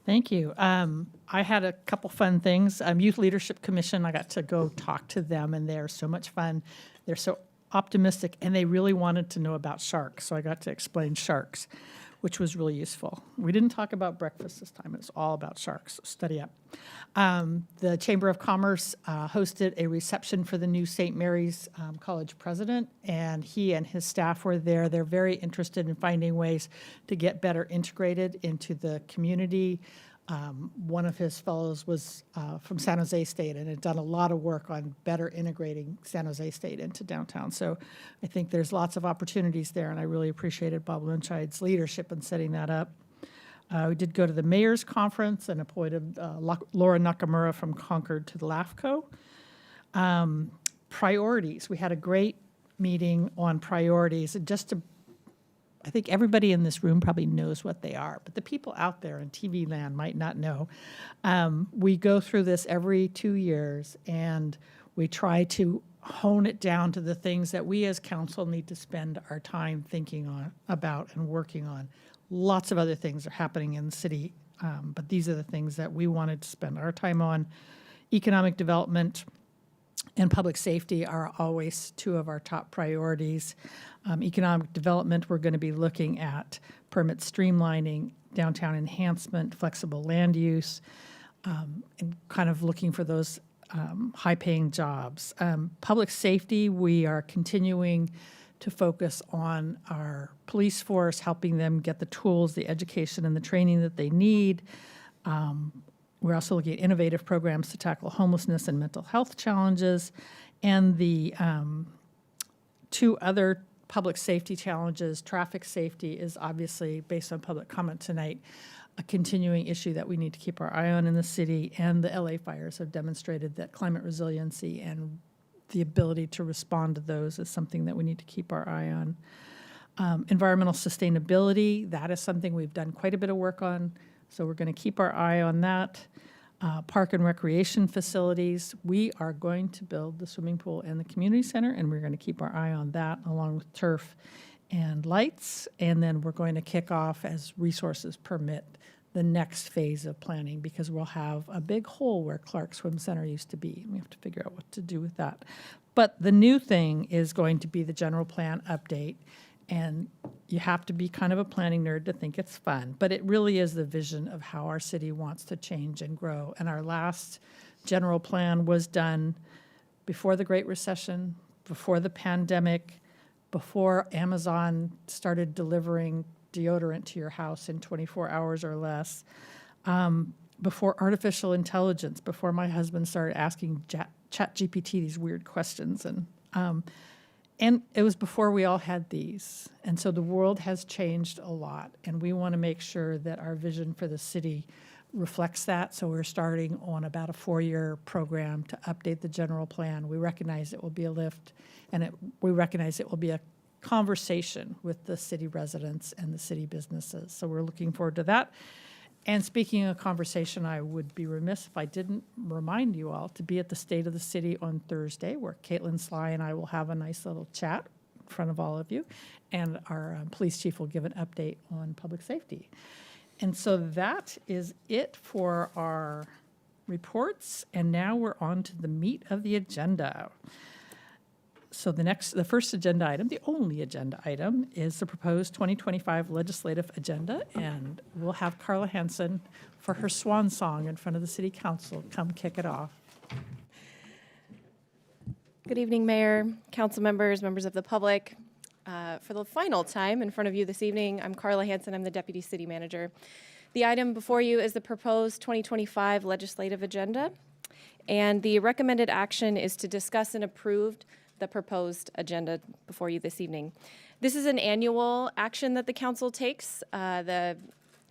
Thank you. I had a couple fun things. Youth Leadership Commission, I got to go talk to them, and they're so much fun. They're so optimistic, and they really wanted to know about sharks, so I got to explain sharks, which was really useful. We didn't talk about breakfast this time. It's all about sharks, so study up. The Chamber of Commerce hosted a reception for the new St. Mary's College president, and he and his staff were there. They're very interested in finding ways to get better integrated into the community. One of his fellows was from San Jose State and had done a lot of work on better integrating San Jose State into downtown. So I think there's lots of opportunities there, and I really appreciated Bob Lynchide's leadership in setting that up. We did go to the mayor's conference and appointed Laura Nakamura from Concord to the LAFCO. Priorities. We had a great meeting on priorities. And just to I think everybody in this room probably knows what they are, but the people out there in TV land might not know. We go through this every 2 years, and we try to hone it down to the things that we as council need to spend our time thinking about and working on. Lots of other things are happening in the city, but these are the things that we wanted to spend our time on. Economic development and public safety are always two of our top priorities. Economic development, we're going to be looking at permit streamlining, downtown enhancement, flexible land use, and kind of looking for those high-paying jobs. Public safety, we are continuing to focus on our police force, helping them get the tools, the education, and the training that they need. We're also looking at innovative programs to tackle homelessness and mental health challenges. And the two other public safety challenges, traffic safety is obviously, based on public comment tonight, a continuing issue that we need to keep our eye on in the city. And the LA fires have demonstrated that climate resiliency and the ability to respond to those is something that we need to keep our eye on. Environmental sustainability, that is something we've done quite a bit of work on. So we're going to keep our eye on that. Park and recreation facilities, we are going to build the swimming pool and the community center, and we're going to keep our eye on that along with turf and lights. And then we're going to kick off, as resources permit, the next phase of planning, because we'll have a big hole where Clark Swim Center used to be. We have to figure out what to do with that. But the new thing is going to be the general plan update. And you have to be kind of a planning nerd to think it's fun, but it really is the vision of how our city wants to change and grow. And our last general plan was done before the Great Recession, before the pandemic, before Amazon started delivering deodorant to your house in 24 hours or less, before artificial intelligence, before my husband started asking ChatGPT these weird questions. And it was before we all had these. And so the world has changed a lot, and we want to make sure that our vision for the city reflects that. So we're starting on about a 4-year program to update the general plan. We recognize it will be a lift, and we recognize it will be a conversation with the city residents and the city businesses. So we're looking forward to that. And speaking of conversation, I would be remiss if I didn't remind you all to be at the State of the City on Thursday, where Caitlin Sly and I will have a nice little chat in front of all of you, and our police chief will give an update on public safety. And so that is it for our reports, and now we're on to the meat of the agenda. So the first agenda item, the only agenda item, is the proposed 2025 legislative agenda, and we'll have Carla Hansen for her swan song in front of the city council come kick it off. Good evening, Mayor, council members, members of the public. For the final time in front of you this evening, I'm Carla Hansen. I'm the Deputy City Manager. The item before you is the proposed 2025 legislative agenda, and the recommended action is to discuss and approve the proposed agenda before you this evening. This is an annual action that the council takes. The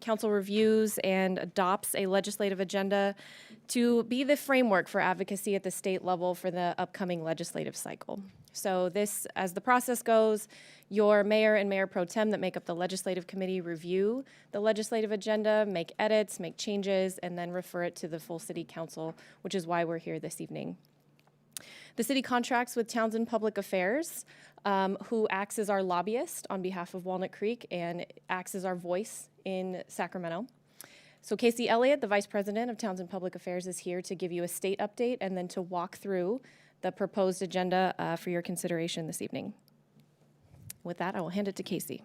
council reviews and adopts a legislative agenda to be the framework for advocacy at the state level for the upcoming legislative cycle. So this, as the process goes, your mayor and mayor pro tem that make up the legislative committee review the legislative agenda, make edits, make changes, and then refer it to the full city council, which is why we're here this evening. The city contracts with Townsend Public Affairs, who acts as our lobbyist on behalf of Walnut Creek and acts as our voice in Sacramento. So Casey Elliott, the Vice President of Townsend Public Affairs, is here to give you a state update and then to walk through the proposed agenda for your consideration this evening. With that, I will hand it to Casey.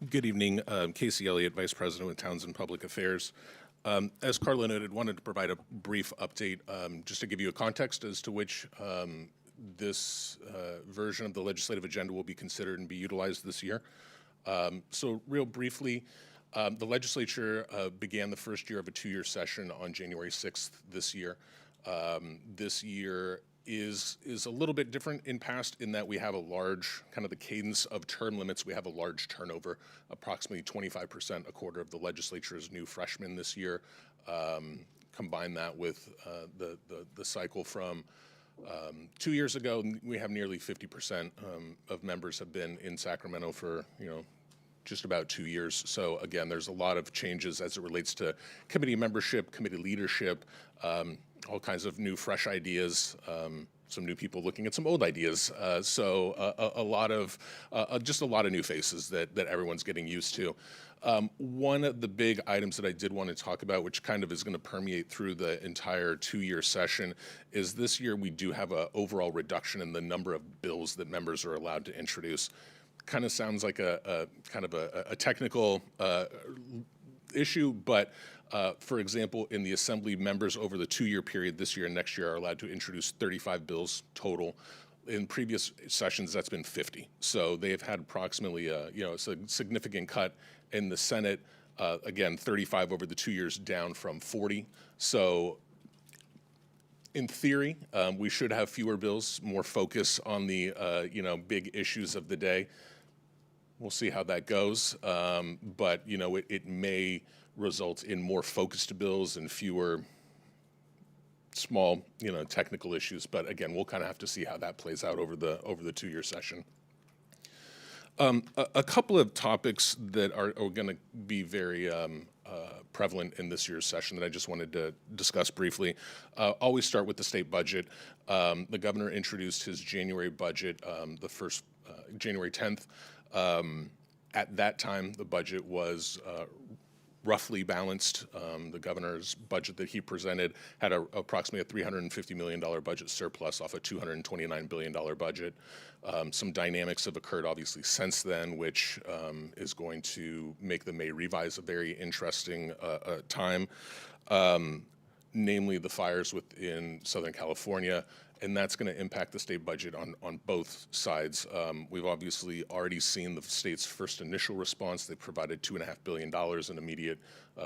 Good evening. Casey Elliott, Vice President with Townsend Public Affairs. As Carla noted, wanted to provide a brief update just to give you a context as to which this version of the legislative agenda will be considered and be utilized this year. So real briefly, the legislature began the first year of a two-year session on January 6th this year. This year is a little bit different in past in that we have a large, kind of the cadence of term limits, we have a large turnover, approximately 25%, a quarter of the legislature is new freshmen this year. Combine that with the cycle from 2 years ago, we have nearly 50% of members have been in Sacramento for, just about 2 years. So again, there's a lot of changes as it relates to committee membership, committee leadership, all kinds of new, fresh ideas, some new people looking at some old ideas. So a lot of, just a lot of new faces that everyone's getting used to. One of the big items that I did want to talk about, which kind of is going to permeate through the entire two-year session, is this year we do have an overall reduction in the number of bills that members are allowed to introduce. Kind of sounds like a technical issue, but for example, in the Assembly, members over the two-year period this year and next year are allowed to introduce 35 bills total. In previous sessions, that's been 50. So they've had approximately a significant cut in the Senate. Again, 35 over the 2 years, down from 40. So in theory, we should have fewer bills, more focus on the big issues of the day. We'll see how that goes, but it may result in more focused bills and fewer small, technical issues. But again, we'll kind of have to see how that plays out over the two-year session. A couple of topics that are going to be very prevalent in this year's session that I just wanted to discuss briefly. Always start with the state budget. The governor introduced his January budget, the first January 10th. At that time, the budget was roughly balanced. The governor's budget that he presented had approximately a $350 million budget surplus off a $229 billion budget. Some dynamics have occurred obviously since then, which is going to make the May revise a very interesting time, namely the fires within Southern California. And that's going to impact the state budget on both sides. We've obviously already seen the state's first initial response. They provided $2.5 billion in immediate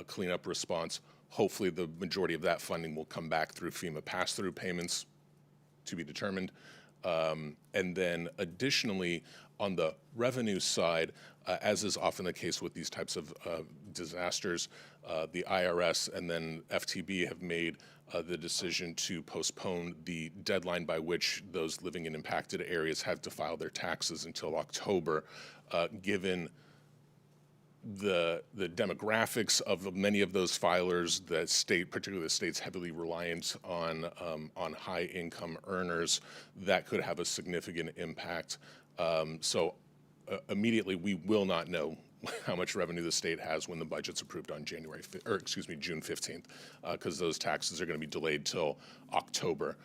cleanup response. Hopefully the majority of that funding will come back through FEMA pass-through payments, to be determined. And then additionally, on the revenue side, as is often the case with these types of disasters, the IRS and then FTB have made the decision to postpone the deadline by which those living in impacted areas have to file their taxes until October, given the demographics of many of those filers. The state, particularly the state's heavily reliant on high income earners, that could have a significant impact. So immediately we will not know how much revenue the state has when the budget's approved on June 15th, because those taxes are going to be delayed till October.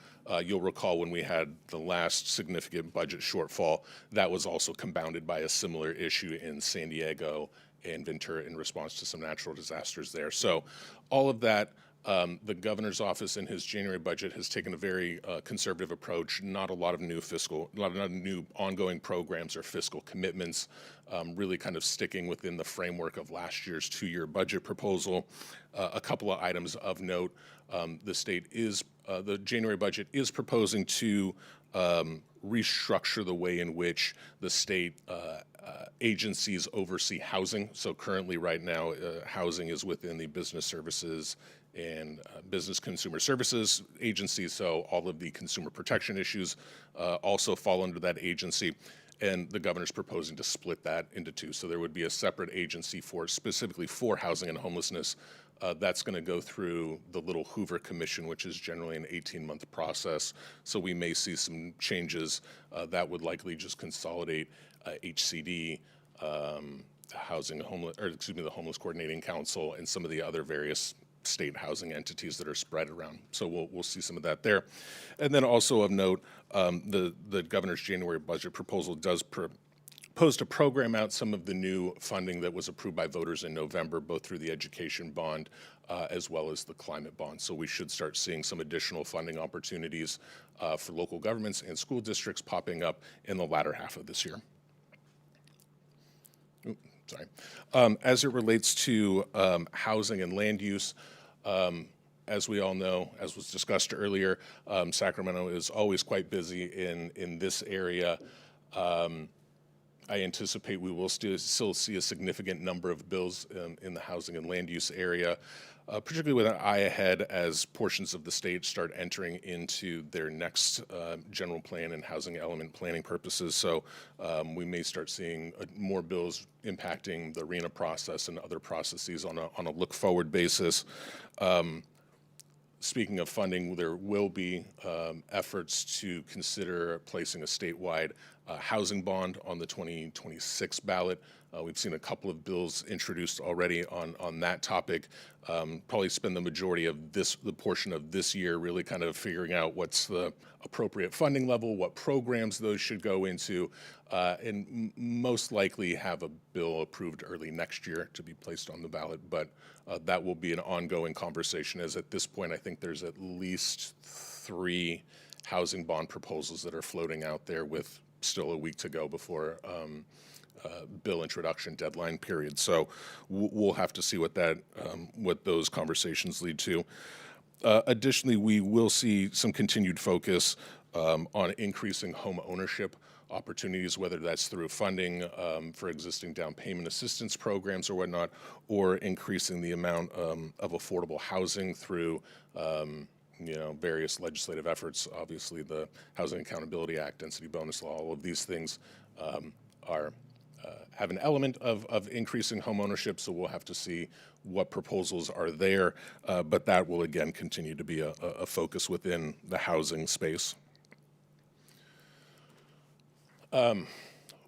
You'll recall when we had the last significant budget shortfall, that was also compounded by a similar issue in San Diego and Ventura in response to some natural disasters there. So all of that The governor's office in his January budget has taken a very conservative approach. Not a lot of new ongoing programs or fiscal commitments. Really kind of sticking within the framework of last year's 2-year budget proposal. A couple of items of note: the January budget is proposing to restructure the way in which the state agencies oversee housing. So currently, right now, housing is within the Business Services and Business Consumer Services Agency, so all of the consumer protection issues also fall under that agency. And the governor's proposing to split that into two. So there would be a separate agency specifically for housing and homelessness. That's going to go through the Little Hoover Commission, which is generally an 18-month process. So we may see some changes that would likely just consolidate HCD, the Homeless Coordinating Council, and some of the other various state housing entities that are spread around. So we'll see some of that there. And then also of note, the governor's January budget proposal does propose to program out some of the new funding that was approved by voters in November, both through the education bond as well as the climate bond. So we should start seeing some additional funding opportunities for local governments and school districts popping up in the latter half of this year. As it relates to housing and land use, as we all know, as was discussed earlier, Sacramento is always quite busy in this area. I anticipate we will still see a significant number of bills in the housing and land use area, particularly with an eye ahead as portions of the state start entering into their next general plan and housing element planning purposes. So we may start seeing more bills impacting the RENA process and other processes on a look-forward basis. Speaking of funding, there will be efforts to consider placing a statewide housing bond on the 2026 ballot. We've seen a couple of bills introduced already on that topic. Probably spend the majority of the portion of this year really kind of figuring out what's the appropriate funding level, what programs those should go into, and most likely have a bill approved early next year to be placed on the ballot. But that will be an ongoing conversation, as at this point I think there's at least 3 housing bond proposals that are floating out there with still a week to go before bill introduction deadline period. So we'll have to see what those conversations lead to. Additionally, we will see some continued focus on increasing home ownership opportunities, whether that's through funding for existing down payment assistance programs or whatnot, or increasing the amount of affordable housing through various legislative efforts. Obviously, the Housing Accountability Act, Density Bonus Law, all of these things have an element of increasing home ownership, so we'll have to see what proposals are there, but that will again continue to be a focus within the housing space.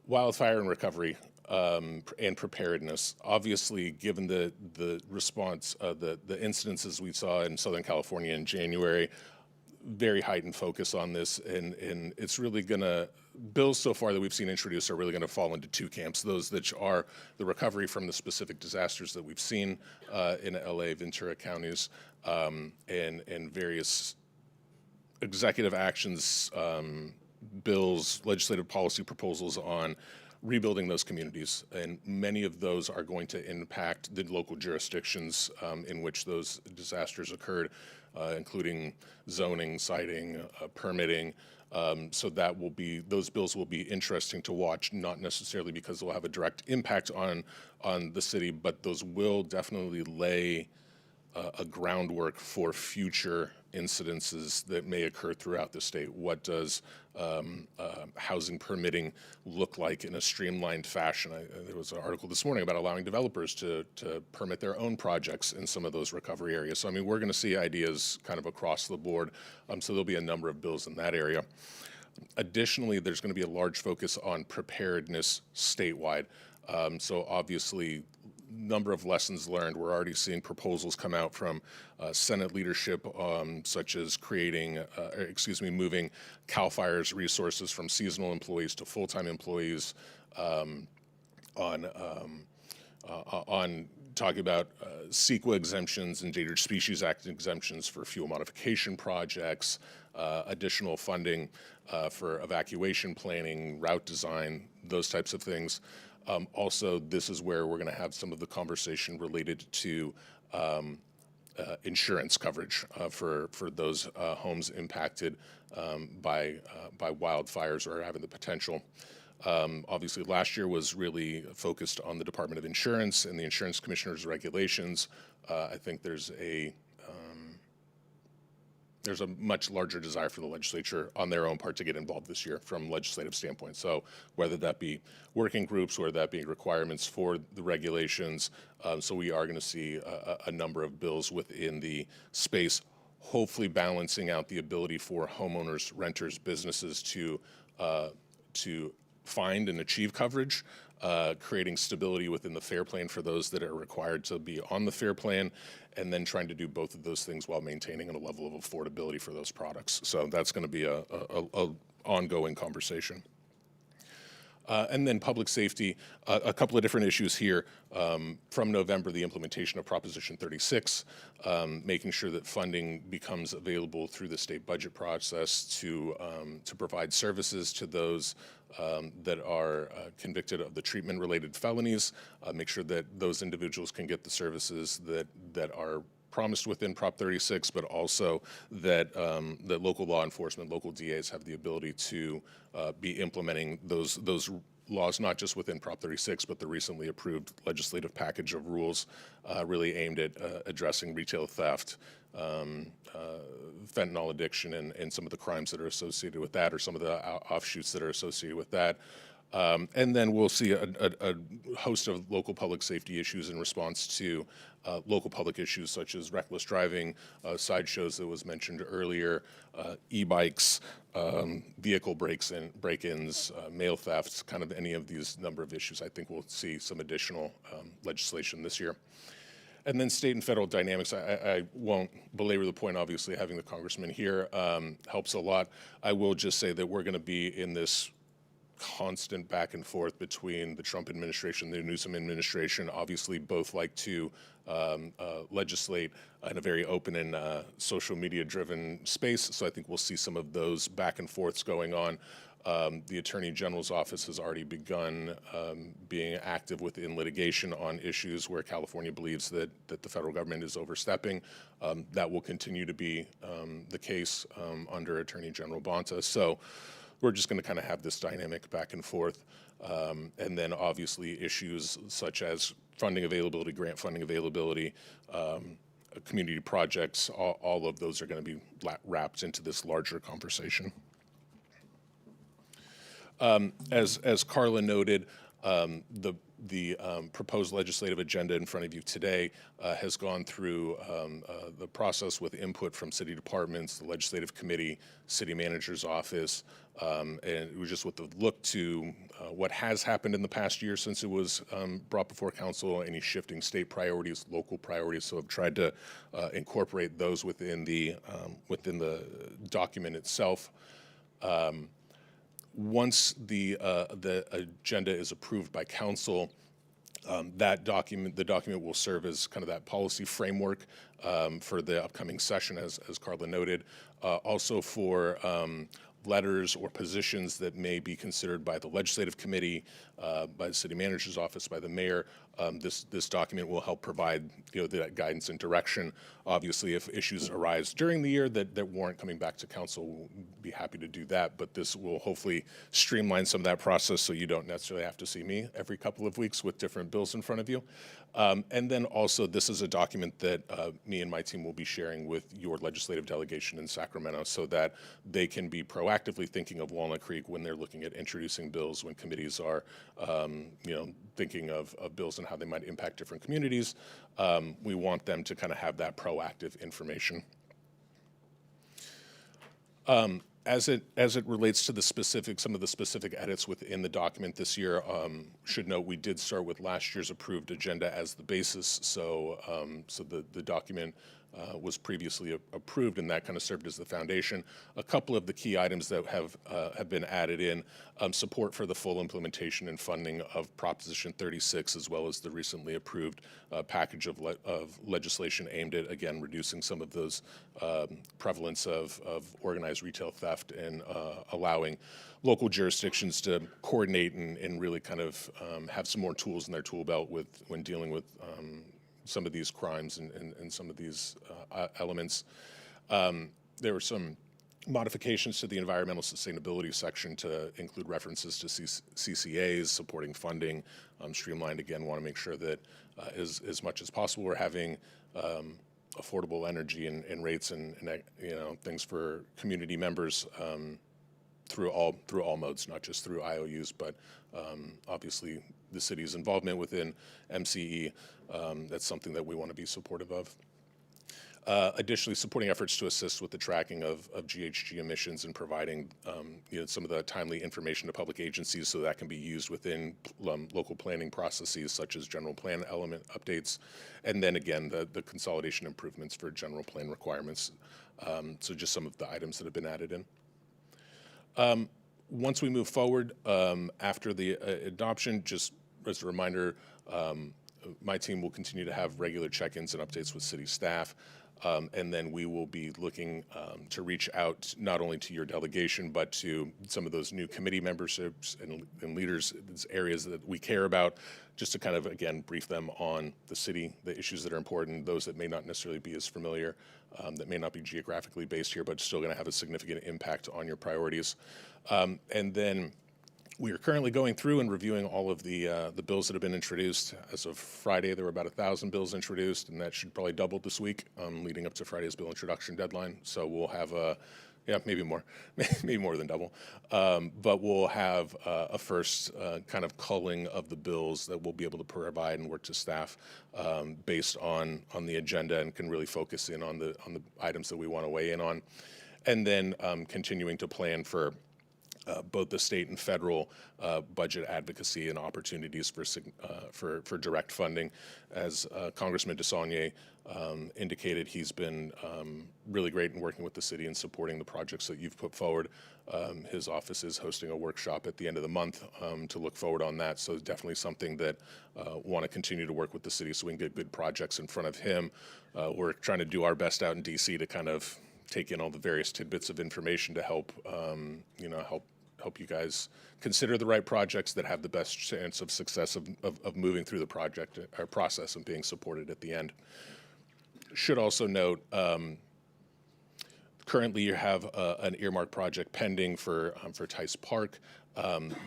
Wildfire and recovery and preparedness. Obviously, given the response, the incidences we saw in Southern California in January, very heightened focus on this, and it's really gonna, bills so far that we've seen introduced are really gonna fall into 2 camps. Those that are the recovery from the specific disasters that we've seen in LA, Ventura counties, and various executive actions, bills, legislative policy proposals on rebuilding those communities, and many of those are going to impact the local jurisdictions in which those disasters occurred, including zoning, siting, permitting. So those bills will be interesting to watch, not necessarily because they'll have a direct impact on the city, but those will definitely lay a groundwork for future incidences that may occur throughout the state. What does housing permitting look like in a streamlined fashion? There was an article this morning about allowing developers to permit their own projects in some of those recovery areas. So, I mean, we're going to see ideas kind of across the board. So there'll be a number of bills in that area. Additionally, there's going to be a large focus on preparedness statewide. So obviously, number of lessons learned. We're already seeing proposals come out from Senate leadership, such as moving CAL FIRE's resources from seasonal employees to full-time employees on talking about CEQA exemptions, Endangered Species Act exemptions for fuel modification projects, additional funding for evacuation planning, route design, those types of things. Also, this is where we're going to have some of the conversation related to insurance coverage for those homes impacted by wildfires or having the potential. Obviously, last year was really focused on the Department of Insurance and the Insurance Commissioner's regulations. I think there's a much larger desire for the legislature on their own part to get involved this year from a legislative standpoint. So whether that be working groups, whether that be requirements for the regulations, so we are going to see a number of bills within the space, hopefully balancing out the ability for homeowners, renters, businesses to find and achieve coverage, creating stability within the FAIR plan for those that are required to be on the FAIR plan, and then trying to do both of those things while maintaining a level of affordability for those products. So that's going to be a ongoing conversation. And then public safety, a couple of different issues here. From November, the implementation of Proposition 36, making sure that funding becomes available through the state budget process to provide services to those that are convicted of the treatment-related felonies, make sure that those individuals can get the services that are promised within Prop 36, but also that that local law enforcement, local DAs have the ability to be implementing those laws, not just within Prop 36, but the recently approved legislative package of rules really aimed at addressing retail theft, fentanyl addiction, and some of the crimes that are associated with that, or some of the offshoots that are associated with that. And then we'll see a host of local public safety issues in response to local public issues such as reckless driving, sideshows that was mentioned earlier, e-bikes, vehicle break-ins, mail thefts, kind of any of these number of issues. I think we'll see some additional legislation this year. And then state and federal dynamics, I won't belabor the point, obviously, having the congressman here helps a lot. I will just say that we're going to be in this constant back and forth between the Trump administration and the Newsom administration. Obviously, both like to legislate in a very open and social media-driven space, so I think we'll see some of those back and forths going on. The Attorney General's office has already begun being active within litigation on issues where California believes that the federal government is overstepping. That will continue to be the case under Attorney General Bonta. So we're just going to kind of have this dynamic back and forth. And then obviously issues such as funding availability, grant funding availability, community projects, all of those are going to be wrapped into this larger conversation. As Carla noted, the proposed legislative agenda in front of you today has gone through the process with input from city departments, the legislative committee, city manager's office, and it was just with the look to what has happened in the past year since it was brought before council, any shifting state priorities, local priorities. So I've tried to incorporate those within the document itself. Once the agenda is approved by council, the document will serve as kind of that policy framework for the upcoming session, as Carla noted. Also for letters or positions that may be considered by the legislative committee, by the city manager's office, by the mayor. This document will help provide that guidance and direction. Obviously, if issues arise during the year that warrant coming back to council, we'll be happy to do that. But this will hopefully streamline some of that process so you don't necessarily have to see me every couple of weeks with different bills in front of you. And then also, this is a document that me and my team will be sharing with your legislative delegation in Sacramento so that they can be proactively thinking of Walnut Creek when they're looking at introducing bills, when committees are thinking of bills and how they might impact different communities. We want them to kind of have that proactive information. As it relates to some of the specific edits within the document this year, should note we did start with last year's approved agenda as the basis. So the document was previously approved, and that kind of served as the foundation. A couple of the key items that have been added in, support for the full implementation and funding of Proposition 36, as well as the recently approved package of legislation aimed at, again, reducing some of those prevalence of organized retail theft and allowing local jurisdictions to coordinate and really kind of have some more tools in their tool belt when dealing with some of these crimes and some of these elements. There were some modifications to the environmental sustainability section to include references to CCAs, supporting funding, streamlined. Again, want to make sure that as much as possible we're having affordable energy and rates and things for community members through all modes, not just through IOUs, but obviously the city's involvement within MCE. That's something that we want to be supportive of. Additionally, supporting efforts to assist with the tracking of GHG emissions and providing some of the timely information to public agencies so that can be used within local planning processes such as general plan element updates, and then again the consolidation improvements for general plan requirements. So just some of the items that have been added in. Once we move forward after the adoption, just as a reminder, my team will continue to have regular check-ins and updates with city staff. And then we will be looking to reach out not only to your delegation, but to some of those new committee memberships and leaders, areas that we care about, just to kind of, again, brief them on the city, the issues that are important, those that may not necessarily be as familiar, that may not be geographically based here, but still going to have a significant impact on your priorities. And then we are currently going through and reviewing all of the bills that have been introduced. As of Friday, there were about 1,000 bills introduced, and that should probably double this week, leading up to Friday's bill introduction deadline. So we'll have maybe more, maybe more than double. But we'll have a first kind of culling of the bills that we'll be able to provide and work to staff based on the agenda, and can really focus in on the items that we want to weigh in on, and then continuing to plan for both the state and federal budget advocacy and opportunities for direct funding. As Congressman DeSaulnier indicated, he's been really great in working with the city and supporting the projects that you've put forward. His office is hosting a workshop at the end of the month to look forward on that. So definitely something that want to continue to work with the city so we can get good projects in front of him. We're trying to do our best out in DC to kind of take in all the various tidbits of information to help help you guys consider the right projects that have the best chance of success of moving through the project or process and being supported at the end. Should also note, currently you have an earmark project pending for Tice Park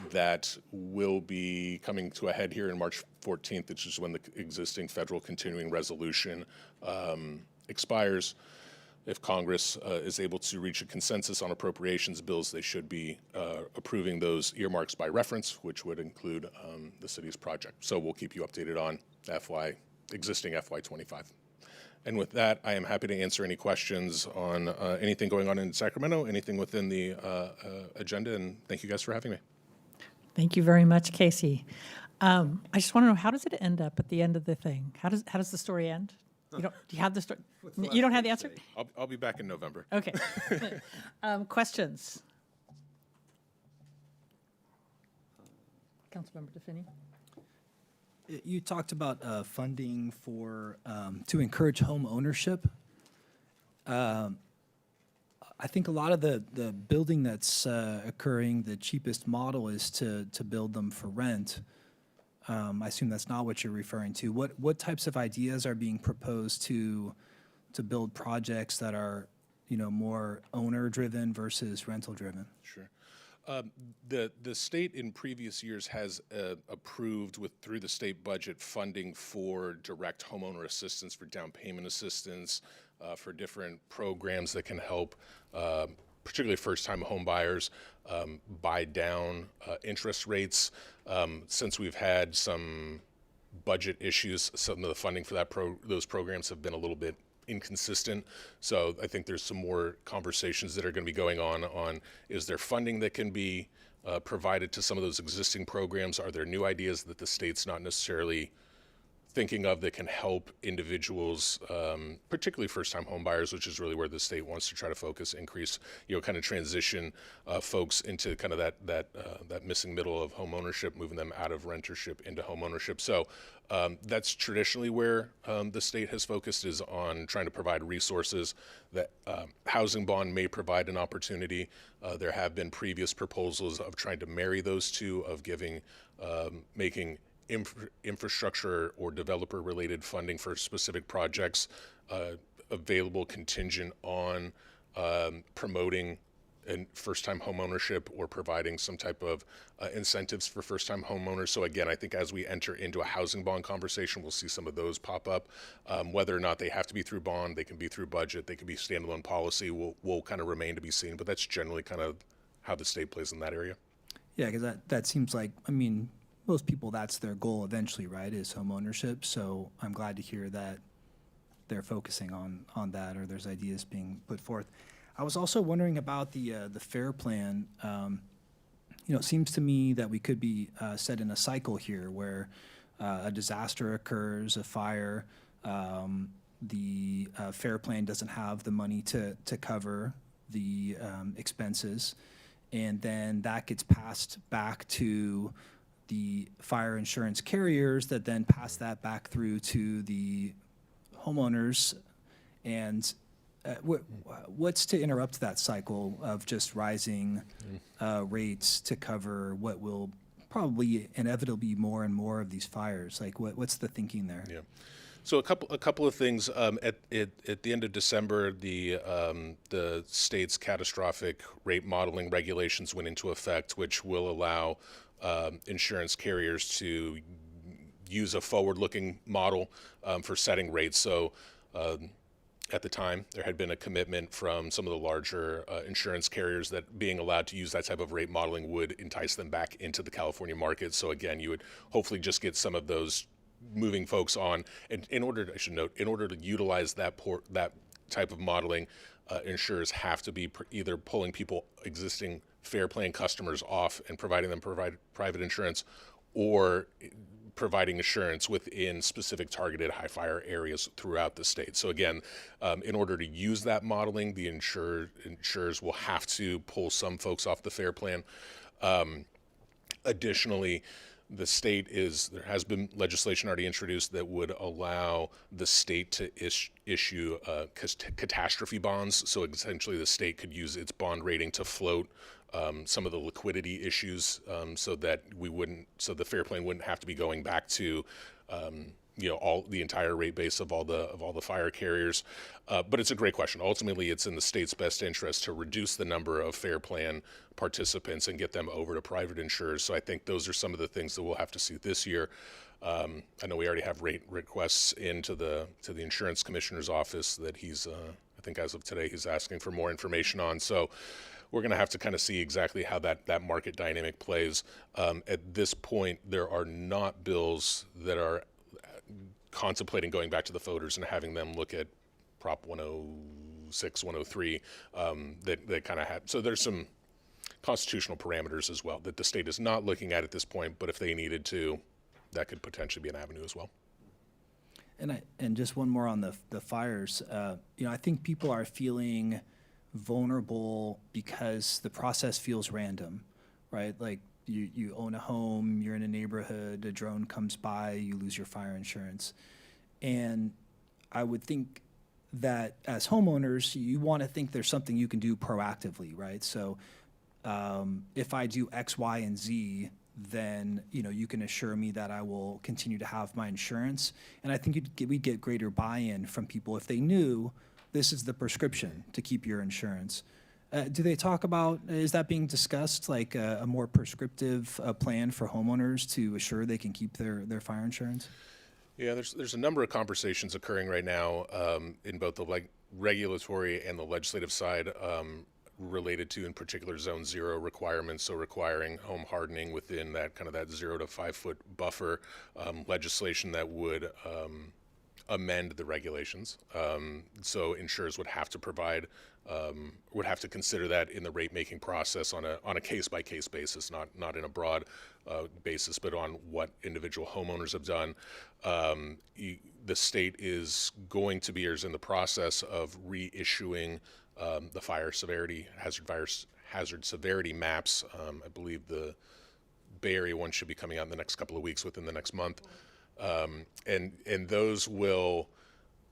that will be coming to a head here in March 14th, which is when the existing federal continuing resolution expires. If Congress is able to reach a consensus on appropriations bills, they should be approving those earmarks by reference, which would include the city's project. So we'll keep you updated on existing FY25. And with that, I am happy to answer any questions on anything going on in Sacramento, anything within the agenda, and thank you guys for having me. Thank you very much, Casey. I just want to know, how does it end up at the end of the thing? How does the story end? Do you have the story? You don't have the answer? I'll be back in November. Okay. Questions? Councilmember DeFinney? You talked about funding to encourage home ownership. I think a lot of the building that's occurring, the cheapest model is to build them for rent. I assume that's not what you're referring to. What types of ideas are being proposed to build projects that are, more owner-driven versus rental-driven? Sure. The state in previous years has approved through the state budget funding for direct homeowner assistance, for down payment assistance, for different programs that can help particularly first-time home buyers buy down interest rates. Since we've had some budget issues, some of the funding for those programs have been a little bit inconsistent. So I think there's some more conversations that are going to be going on is there funding that can be provided to some of those existing programs? Are there new ideas that the state's not necessarily thinking of that can help individuals, particularly first-time home buyers, which is really where the state wants to try to focus, increase, kind of transition folks into kind of that missing middle of home ownership, moving them out of rentership into home ownership. So that's traditionally where the state has focused, is on trying to provide resources. That housing bond may provide an opportunity. There have been previous proposals of trying to marry those two, of making infrastructure or developer-related funding for specific projects available contingent on promoting and first-time home ownership, or providing some type of incentives for first-time homeowners. So again, I think as we enter into a housing bond conversation, we'll see some of those pop up. Whether or not they have to be through bond, they can be through budget, they can be standalone policy, will kind of remain to be seen. But that's generally kind of how the state plays in that area. Yeah, because that seems like, I mean, most people, that's their goal eventually, right, is home ownership. So I'm glad to hear that they're focusing on that, or there's ideas being put forth. I was also wondering about the FAIR plan. It seems to me that we could be set in a cycle here where a disaster occurs, a fire, the FAIR plan doesn't have the money to cover the expenses, and then that gets passed back to the fire insurance carriers that then pass that back through to the homeowners. And what's to interrupt that cycle of just rising rates to cover what will probably inevitably be more and more of these fires? Like, what's the thinking there? Yeah. So a couple of things. At the end of December, the state's catastrophic rate modeling regulations went into effect, which will allow insurance carriers to use a forward-looking model for setting rates. So at the time, there had been a commitment from some of the larger insurance carriers that being allowed to use that type of rate modeling would entice them back into the California market. So again, you would hopefully just get some of those moving folks on. And in order to utilize that type of modeling, insurers have to be either pulling existing FAIR plan customers off and providing them private insurance, or providing insurance within specific targeted high fire areas throughout the state. So again, in order to use that modeling, the insurers will have to pull some folks off the FAIR plan. Additionally, there has been legislation already introduced that would allow the state to issue catastrophe bonds. So essentially, the state could use its bond rating to float some of the liquidity issues, so that the FAIR plan wouldn't have to be going back to all the entire rate base of all the fire carriers. But it's a great question. Ultimately, it's in the state's best interest to reduce the number of FAIR plan participants and get them over to private insurers. So I think those are some of the things that we'll have to see this year. I know we already have rate requests into the insurance commissioner's office that he's, I think as of today, he's asking for more information on. So we're going to have to kind of see exactly how that market dynamic plays. At this point, there are not bills that are contemplating going back to the voters and having them look at Prop 106, 103, that kind of have. So there's some constitutional parameters as well that the state is not looking at this point, but if they needed to, that could potentially be an avenue as well. And just one more on the fires. I think people are feeling vulnerable because the process feels random, right? Like you own a home, you're in a neighborhood, a drone comes by, you lose your fire insurance. And I would think that as homeowners, you want to think there's something you can do proactively, right? So if I do X, Y, and Z, then you can assure me that I will continue to have my insurance. And I think we'd get greater buy-in from people if they knew this is the prescription to keep your insurance. Do they talk about, is that being discussed, like a more prescriptive plan for homeowners to assure they can keep their fire insurance? Yeah, there's a number of conversations occurring right now in both the regulatory and the legislative side related to, in particular, Zone 0 requirements, so requiring home hardening within that 0 to 5 foot buffer, legislation that would amend the regulations. So insurers would have to provide, would have to consider that in the rate-making process on a case-by-case basis, not in a broad basis, but on what individual homeowners have done. The state is going to be, or is in the process of reissuing the fire severity, hazard severity maps. I believe the Bay Area one should be coming out in the next couple of weeks, within the next month. And those will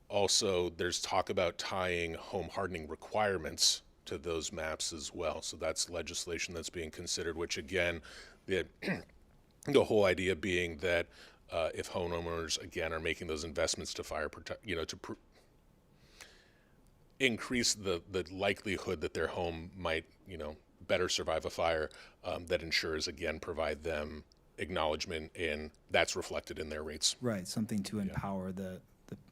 also, there's talk about tying home hardening requirements to those maps as well. So that's legislation that's being considered, which again, the whole idea being that if homeowners, again, are making those investments to fire protect, increase the likelihood that their home might, better survive a fire, that insurers, again, provide them acknowledgement, and that's reflected in their rates. Right, something to empower the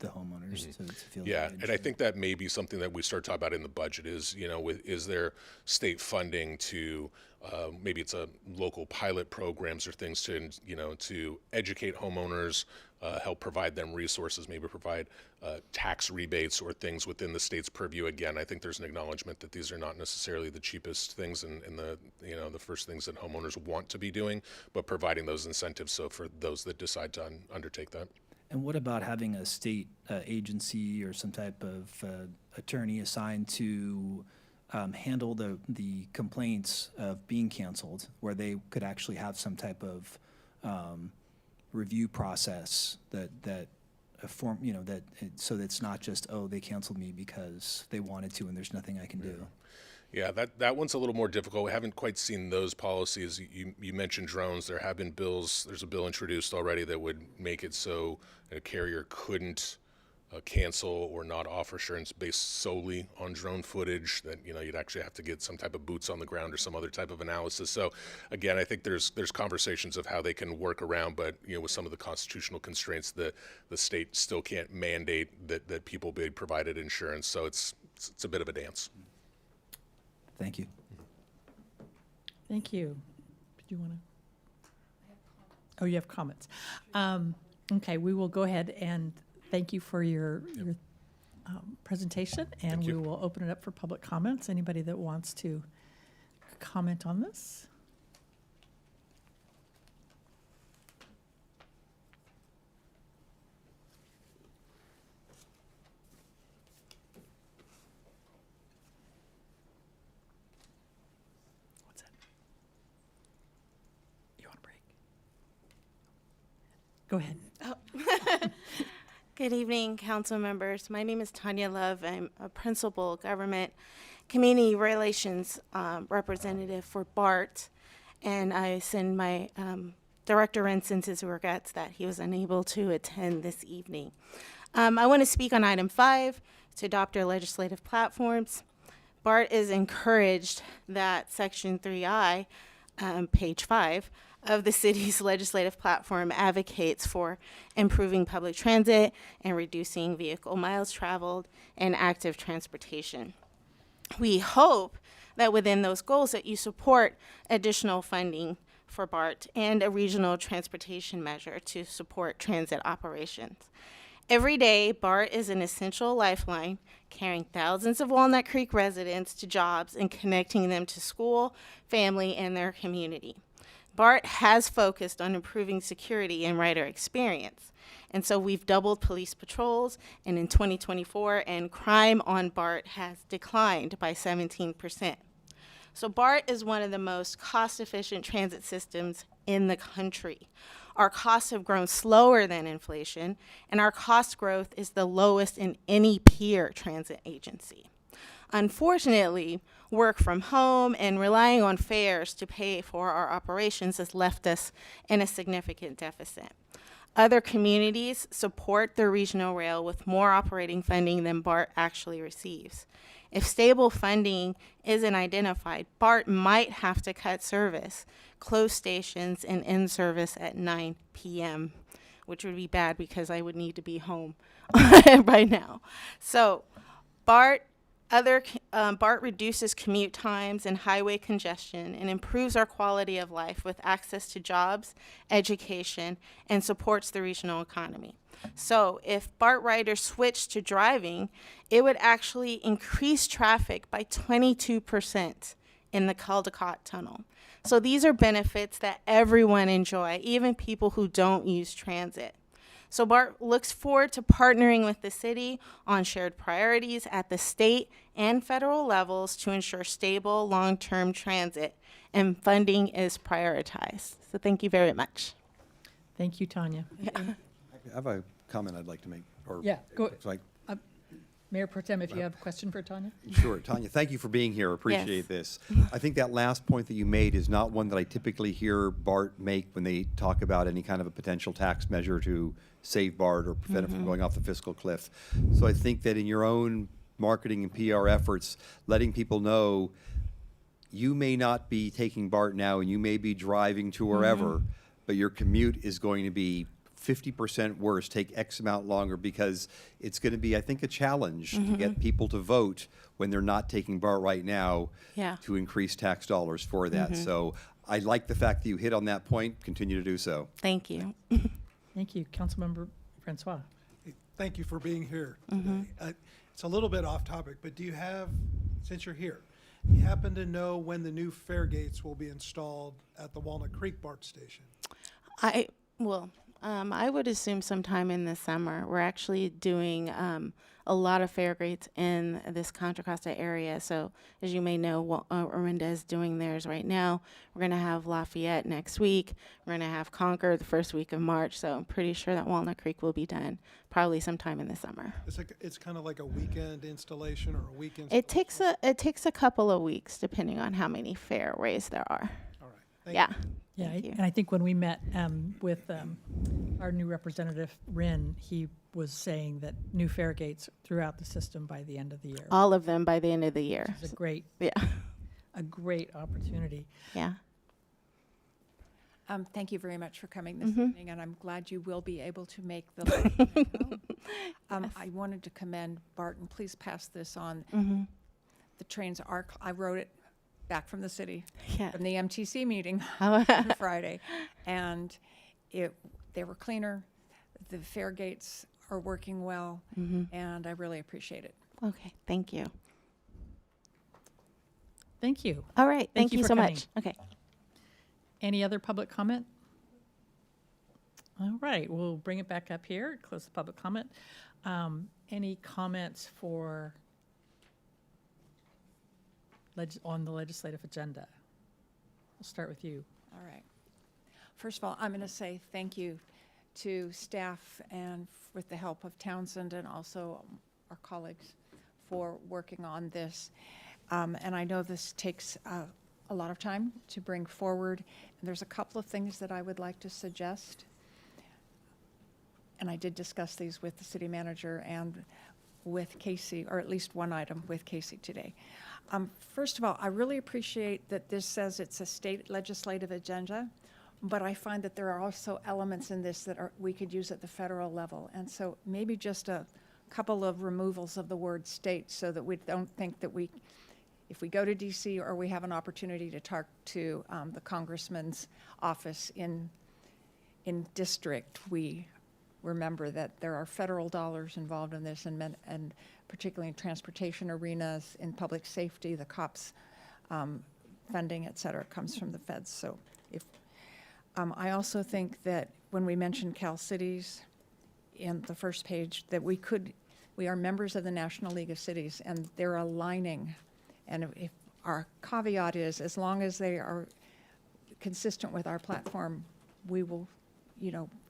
homeowners to feel. Yeah, and I think that may be something that we start talking about in the budget is, is there state funding to, maybe it's a local pilot programs or things to, to educate homeowners, help provide them resources, maybe provide tax rebates or things within the state's purview. Again, I think there's an acknowledgement that these are not necessarily the cheapest things and the, the first things that homeowners want to be doing, but providing those incentives so for those that decide to undertake that. And what about having a state agency or some type of attorney assigned to handle the complaints of being canceled, where they could actually have some type of review process that a form, so that it's not just, oh, they canceled me because they wanted to and there's nothing I can do. Yeah, that one's a little more difficult. We haven't quite seen those policies. You mentioned drones. There have been bills. There's a bill introduced already that would make it so a carrier couldn't cancel or not offer insurance based solely on drone footage, that you'd actually have to get some type of boots on the ground or some other type of analysis. So again, I think there's conversations of how they can work around, but with some of the constitutional constraints, the state still can't mandate that people be provided insurance. So it's a bit of a dance. Thank you. Thank you. Did you want to? Oh, you have comments. Okay, we will go ahead and thank you for your presentation, and we will open it up for public comments. Anybody that wants to comment on this? What's that? You want a break? Go ahead. Good evening, council members. My name is Tanya Love. I'm a principal government community relations representative for BART, and I send my Director Renson his regrets that he was unable to attend this evening. I want to speak on item 5, to adopt our legislative platforms. BART is encouraged that Section 3I, page 5, of the city's legislative platform advocates for improving public transit and reducing vehicle miles traveled and active transportation. We hope that within those goals that you support additional funding for BART and a regional transportation measure to support transit operations. Every day, BART is an essential lifeline, carrying thousands of Walnut Creek residents to jobs and connecting them to school, family, and their community. BART has focused on improving security and rider experience. And so we've doubled police patrols, and in 2024, and crime on BART has declined by 17%. So BART is one of the most cost-efficient transit systems in the country. Our costs have grown slower than inflation, and our cost growth is the lowest in any peer transit agency. Unfortunately, work from home and relying on fares to pay for our operations has left us in a significant deficit. Other communities support their regional rail with more operating funding than BART actually receives. If stable funding isn't identified, BART might have to cut service, close stations, and end service at 9 p.m., which would be bad because I would need to be home by now. So BART BART reduces commute times and highway congestion and improves our quality of life with access to jobs, education, and supports the regional economy. So if BART riders switch to driving, it would actually increase traffic by 22% in the Caldecott Tunnel. So these are benefits that everyone enjoy, even people who don't use transit. So BART looks forward to partnering with the city on shared priorities at the state and federal levels to ensure stable, long-term transit, and funding is prioritized. So thank you very much. Thank you, Tanya. I have a comment I'd like to make, or. Yeah, go. It's like, Mayor Pro Tem, if you have a question for Tanya? Sure, Tanya, thank you for being here, appreciate this. I think that last point that you made is not one that I typically hear BART make when they talk about any kind of a potential tax measure to save BART or prevent it from going off the fiscal cliff. So I think that in your own marketing and PR efforts, letting people know you may not be taking BART now and you may be driving to wherever, but your commute is going to be 50% worse, take X amount longer, because it's going to be, I think, a challenge to get people to vote when they're not taking BART right now to increase tax dollars for that. So I like the fact that you hit on that point. Continue to do so. Thank you. Thank you. Councilmember Francois. Thank you for being here today. It's a little bit off topic, but do you have, since you're here, you happen to know when the new fare gates will be installed at the Walnut Creek BART station? I would assume sometime in the summer. We're actually doing a lot of fare gates in this Contra Costa area. So as you may know, Orinda is doing theirs right now. We're going to have Lafayette next week. We're going to have Concord the first week of March. So I'm pretty sure that Walnut Creek will be done probably sometime in the summer. It's kind of like a weekend installation or a weekend. It takes a couple of weeks depending on how many fairways there are. All right. Thank you. Yeah, Thank you. and I think when we met with our new representative, Rin, he was saying that new fare gates throughout the system by the end of the year. All of them by the end of the year. It's a great, Yeah. a great opportunity. Yeah. Thank you very much for coming this evening, and I'm glad you will be able to make the. I wanted to commend Barton. Please pass this on. The trains are. I wrote it back from the city, from the MTC meeting on Friday, and they were cleaner. The fare gates are working well, and I really appreciate it. Okay. Thank you. Thank you. All right. Thank you for so coming. much. Okay. Any other public comment? All right, we'll bring it back up here, close the public comment. Any comments for on the legislative agenda? We'll start with you. All right. First of all, I'm going to say thank you to staff and with the help of Townsend and also our colleagues for working on this. And I know this takes a lot of time to bring forward. And there's a couple of things that I would like to suggest. And I did discuss these with the city manager and with Casey, or at least one item with Casey today. First of all, I really appreciate that this says it's a state legislative agenda, but I find that there are also elements in this that we could use at the federal level. And so maybe just a couple of removals of the word state so that we don't think that if we go to DC or we have an opportunity to talk to the congressman's office in district, we remember that there are federal dollars involved in this, and particularly in transportation arenas, in public safety, the cops funding, et cetera, comes from the feds. So I also think that when we mention Cal Cities in the first page, that we are members of the National League of Cities, and they're aligning. And if our caveat is, as long as they are consistent with our platform, we will,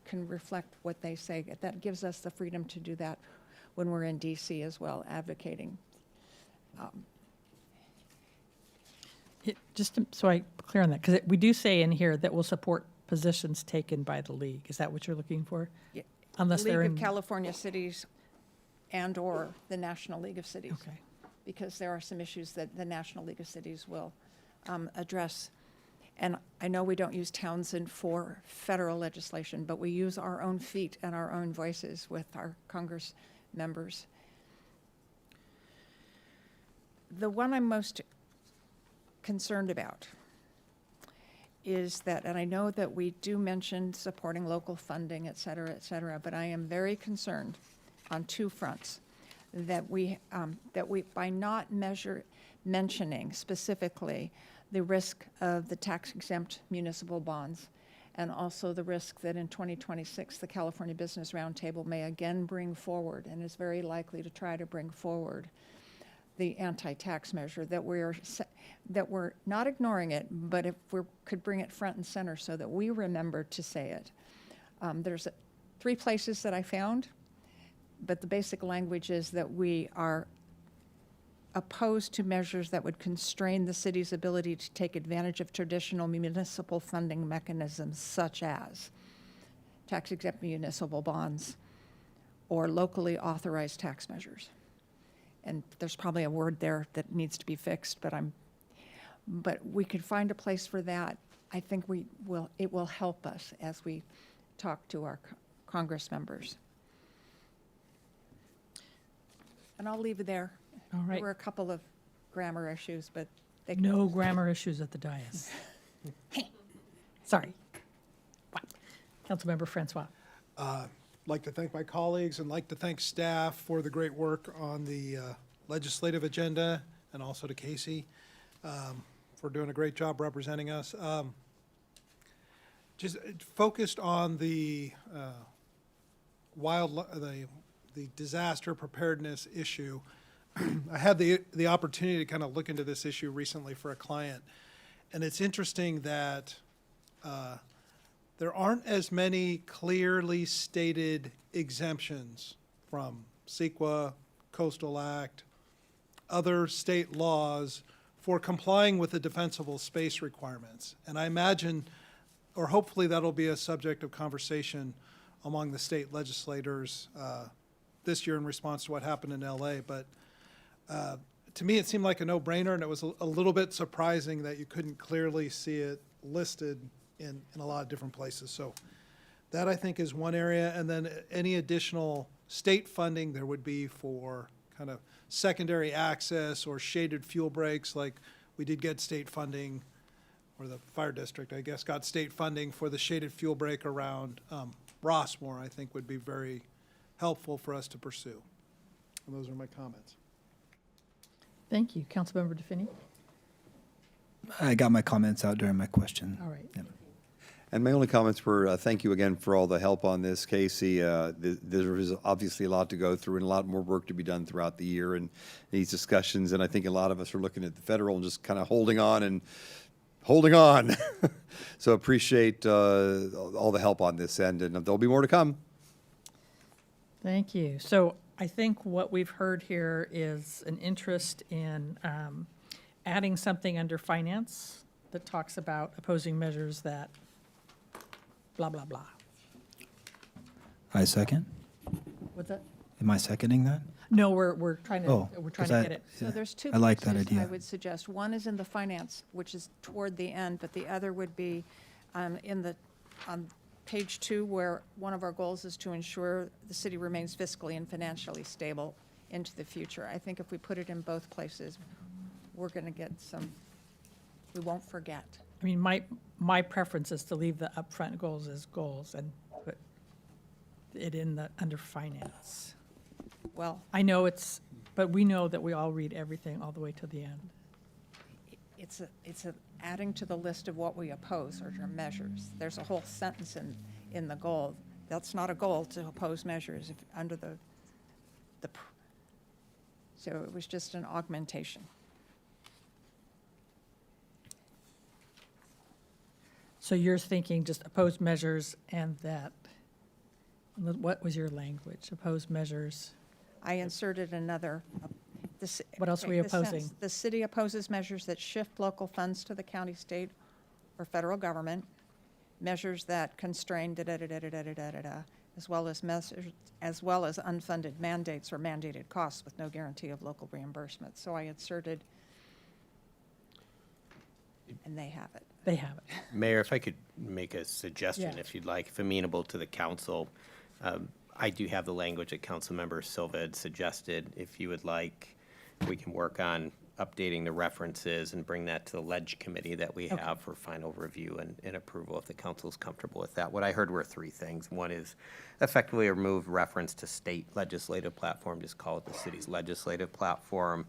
can reflect what they say. That gives us the freedom to do that when we're in DC as well, advocating. Just so I'm clear on that, because we do say in here that we'll support positions taken by the league. Is that what you're looking for? Yeah. Unless the they're League in of California Cities and/or the National League of Cities. Okay. Because there are some issues that the National League of Cities will address. And I know we don't use Townsend for federal legislation, but we use our own feet and our own voices with our Congress members. The one I'm most concerned about is that, and I know that we do mention supporting local funding, et cetera, but I am very concerned on two fronts. That we, by not mentioning specifically the risk of the tax-exempt municipal bonds, and also the risk that in 2026, the California Business Roundtable may again bring forward, and is very likely to try to bring forward, the anti-tax measure, that we're not ignoring it, but if we could bring it front and center so that we remember to say it. There's 3 places that I found, but the basic language is that we are opposed to measures that would constrain the city's ability to take advantage of traditional municipal funding mechanisms such as tax-exempt municipal bonds or locally authorized tax measures. And there's probably a word there that needs to be fixed, but we could find a place for that. I think it will help us as we talk to our Congress members. And I'll leave it there. All right. There were a couple of grammar issues, but they No grammar issues at the dais. Sorry. Councilmember Francois. Like to thank my colleagues and like to thank staff for the great work on the legislative agenda, and also to Casey for doing a great job representing us. Just focused on the the disaster preparedness issue. I had the opportunity to kind of look into this issue recently for a client, and it's interesting that there aren't as many clearly stated exemptions from CEQA, Coastal Act, other state laws for complying with the defensible space requirements. And I imagine, or hopefully that'll be a subject of conversation among the state legislators this year in response to what happened in LA. But to me, it seemed like a no-brainer, and it was a little bit surprising that you couldn't clearly see it listed in a lot of different places. So that, I think, is one area. And then any additional state funding there would be for kind of secondary access or shaded fuel breaks, like we did get state funding, or the fire district, I guess, got state funding for the shaded fuel break around Rossmore, I think would be very helpful for us to pursue. And those are my comments. Thank you. Councilmember DeFinney. I got my comments out during my question. All right. Yep. And my only comments were, thank you again for all the help on this, Casey. There is obviously a lot to go through and a lot more work to be done throughout the year and these discussions. And I think a lot of us are looking at the federal and just kind of holding on and holding on. So appreciate all the help on this end, and there'll be more to come. Thank you. So I think what we've heard here is an interest in adding something under finance that talks about opposing measures that blah, blah, blah. I second. What's that? Am I seconding that? No, we're trying to, Oh, we're trying 'cause to I- get it. So there's 2 I like that places I idea. would suggest. One is in the finance, which is toward the end, but the other would be on page 2, where one of our goals is to ensure the city remains fiscally and financially stable into the future. I think if we put it in both places, we're going to get we won't forget. I mean, my preference is to leave the upfront goals as goals and put it in under finance. Well, I know but we know that we all read everything all the way to the end. it's adding to the list of what we oppose or measures. There's a whole sentence in the goal. That's not a goal to oppose measures under so it was just an augmentation. So you're thinking just opposed measures and that, what was your language? Opposed measures? I inserted another. What else are we opposing? The city opposes measures that shift local funds to the county, state, or federal government, measures that constrain as well as unfunded mandates or mandated costs with no guarantee of local reimbursement. So I inserted, and they have it. They have it. Mayor, if I could make a suggestion, Yeah. if you'd like, if amenable to the council, I do have the language that Councilmember Silva had suggested. If you would like, we can work on updating the references and bring that to the ledge committee that we have for final review and approval if the council's comfortable with that. What I heard were three things. One is effectively remove reference to state legislative platform, just call it the city's legislative platform.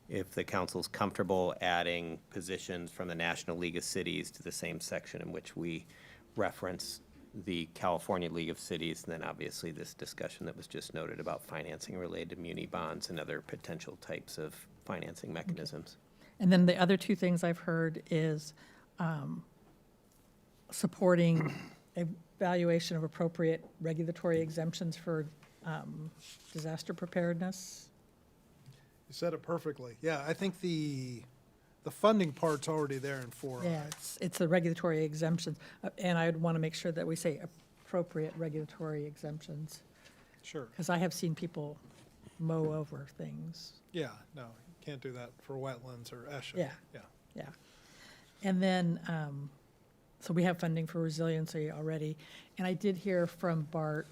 If the council's comfortable adding positions from the National League of Cities to the same section in which we reference the California League of Cities, and then obviously this discussion that was just noted about financing related to muni bonds and other potential types of financing mechanisms. And then the other two things I've heard is supporting evaluation of appropriate regulatory exemptions for disaster preparedness. You said it perfectly. Yeah, I think the funding part's already there in 4. Yeah, it's the regulatory exemptions. And I'd want to make sure that we say appropriate regulatory exemptions, Sure. because I have seen people mow over things. Yeah, no, you can't do that for wetlands or ESHA. Yeah. Yeah. Yeah. And then, so we have funding for resiliency already. And I did hear from Bart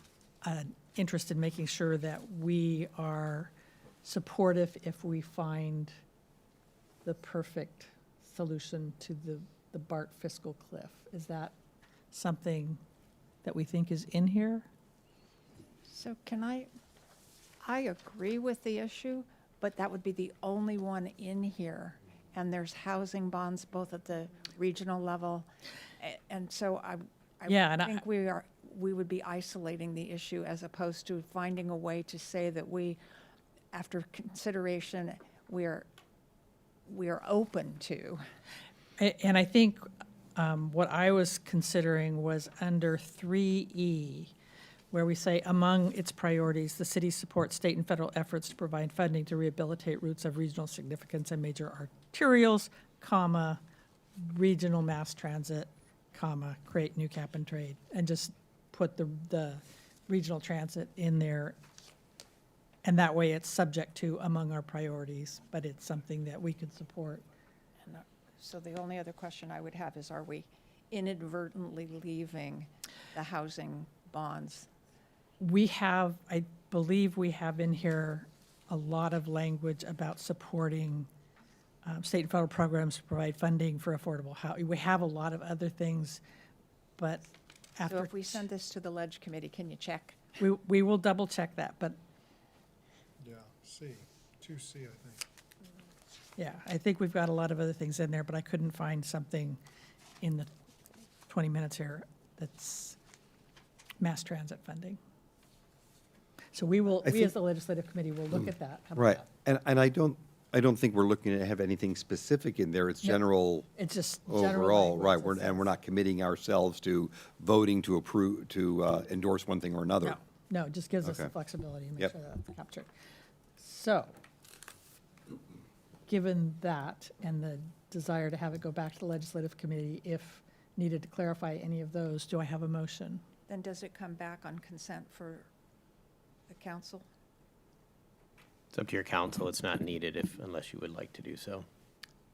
an interest in making sure that we are supportive if we find the perfect solution to the BART fiscal cliff. Is that something that we think is in here? So can I agree with the issue, but that would be the only one in here. And there's housing bonds both at the regional level. And so I Yeah, and think we would be isolating the issue as opposed to finding a way to say that we, after consideration, we are open to. And I think what I was considering was under 3E, where we say, among its priorities, the city supports state and federal efforts to provide funding to rehabilitate routes of regional significance and major arterials, comma, regional mass transit, comma, create new cap and trade, and just put the regional transit in there. And that way it's subject to among our priorities, but it's something that we could support. And so the only other question I would have is, are we inadvertently leaving the housing bonds? We have, I believe we have in here a lot of language about supporting state and federal programs to provide funding for affordable housing. We have a lot of other things, but So after. if we send this to the ledge committee, can you check? We will double check that, but Yeah, C, 2C, I think. yeah, I think we've got a lot of other things in there, but I couldn't find something in the 20 minutes here that's mass transit funding. So we as the legislative committee will look at that. How about Right, that? and I don't think we're looking to have anything specific in there. It's No, general It's just general overall, right? language that And we're not committing ourselves to voting to approve, to endorse one thing or another. No, it just gives us the Okay. flexibility to make Yep. sure that's captured. So, given that and the desire to have it go back to the legislative committee if needed to clarify any of those, do I have a motion? Then does it come back on consent for the council? It's up to your council. It's not needed unless you would like to do so.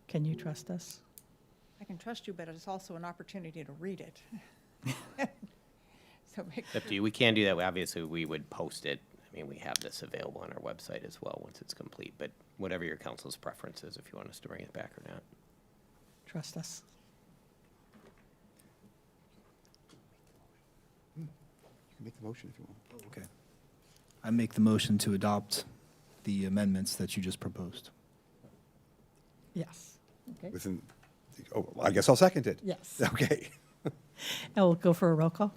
Can you trust us? I can trust you, but it's also an opportunity to read it. So make Up to you. We can do that. Obviously, we would post it. I mean, we have this available on our website as well once it's complete, but whatever your council's preference is, if you want us to bring it back or not. Trust us. You can make the motion if you want. Okay. I make the motion to adopt the amendments that you just proposed. Yes. Okay. Within, I guess I'll second it. Yes. Okay. And we'll go for a roll call.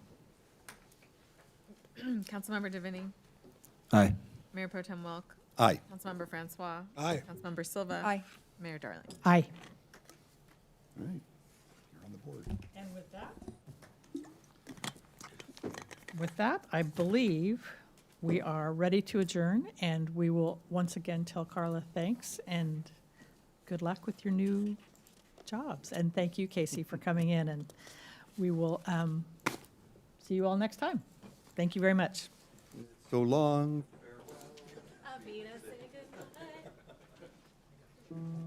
Councilmember DeVinny, Aye. Mayor Pro Tem Wilk, Aye. Councilmember Francois. Aye. Councilmember Silva. Aye. Mayor Darling. Aye. All right. You're on the board. And with that, I believe we are ready to adjourn, and we will once again tell Carla thanks and good luck with your new jobs. And thank you, Casey, for coming in, and we will see you all next time. Thank you very much. So long. Avita, say goodbye.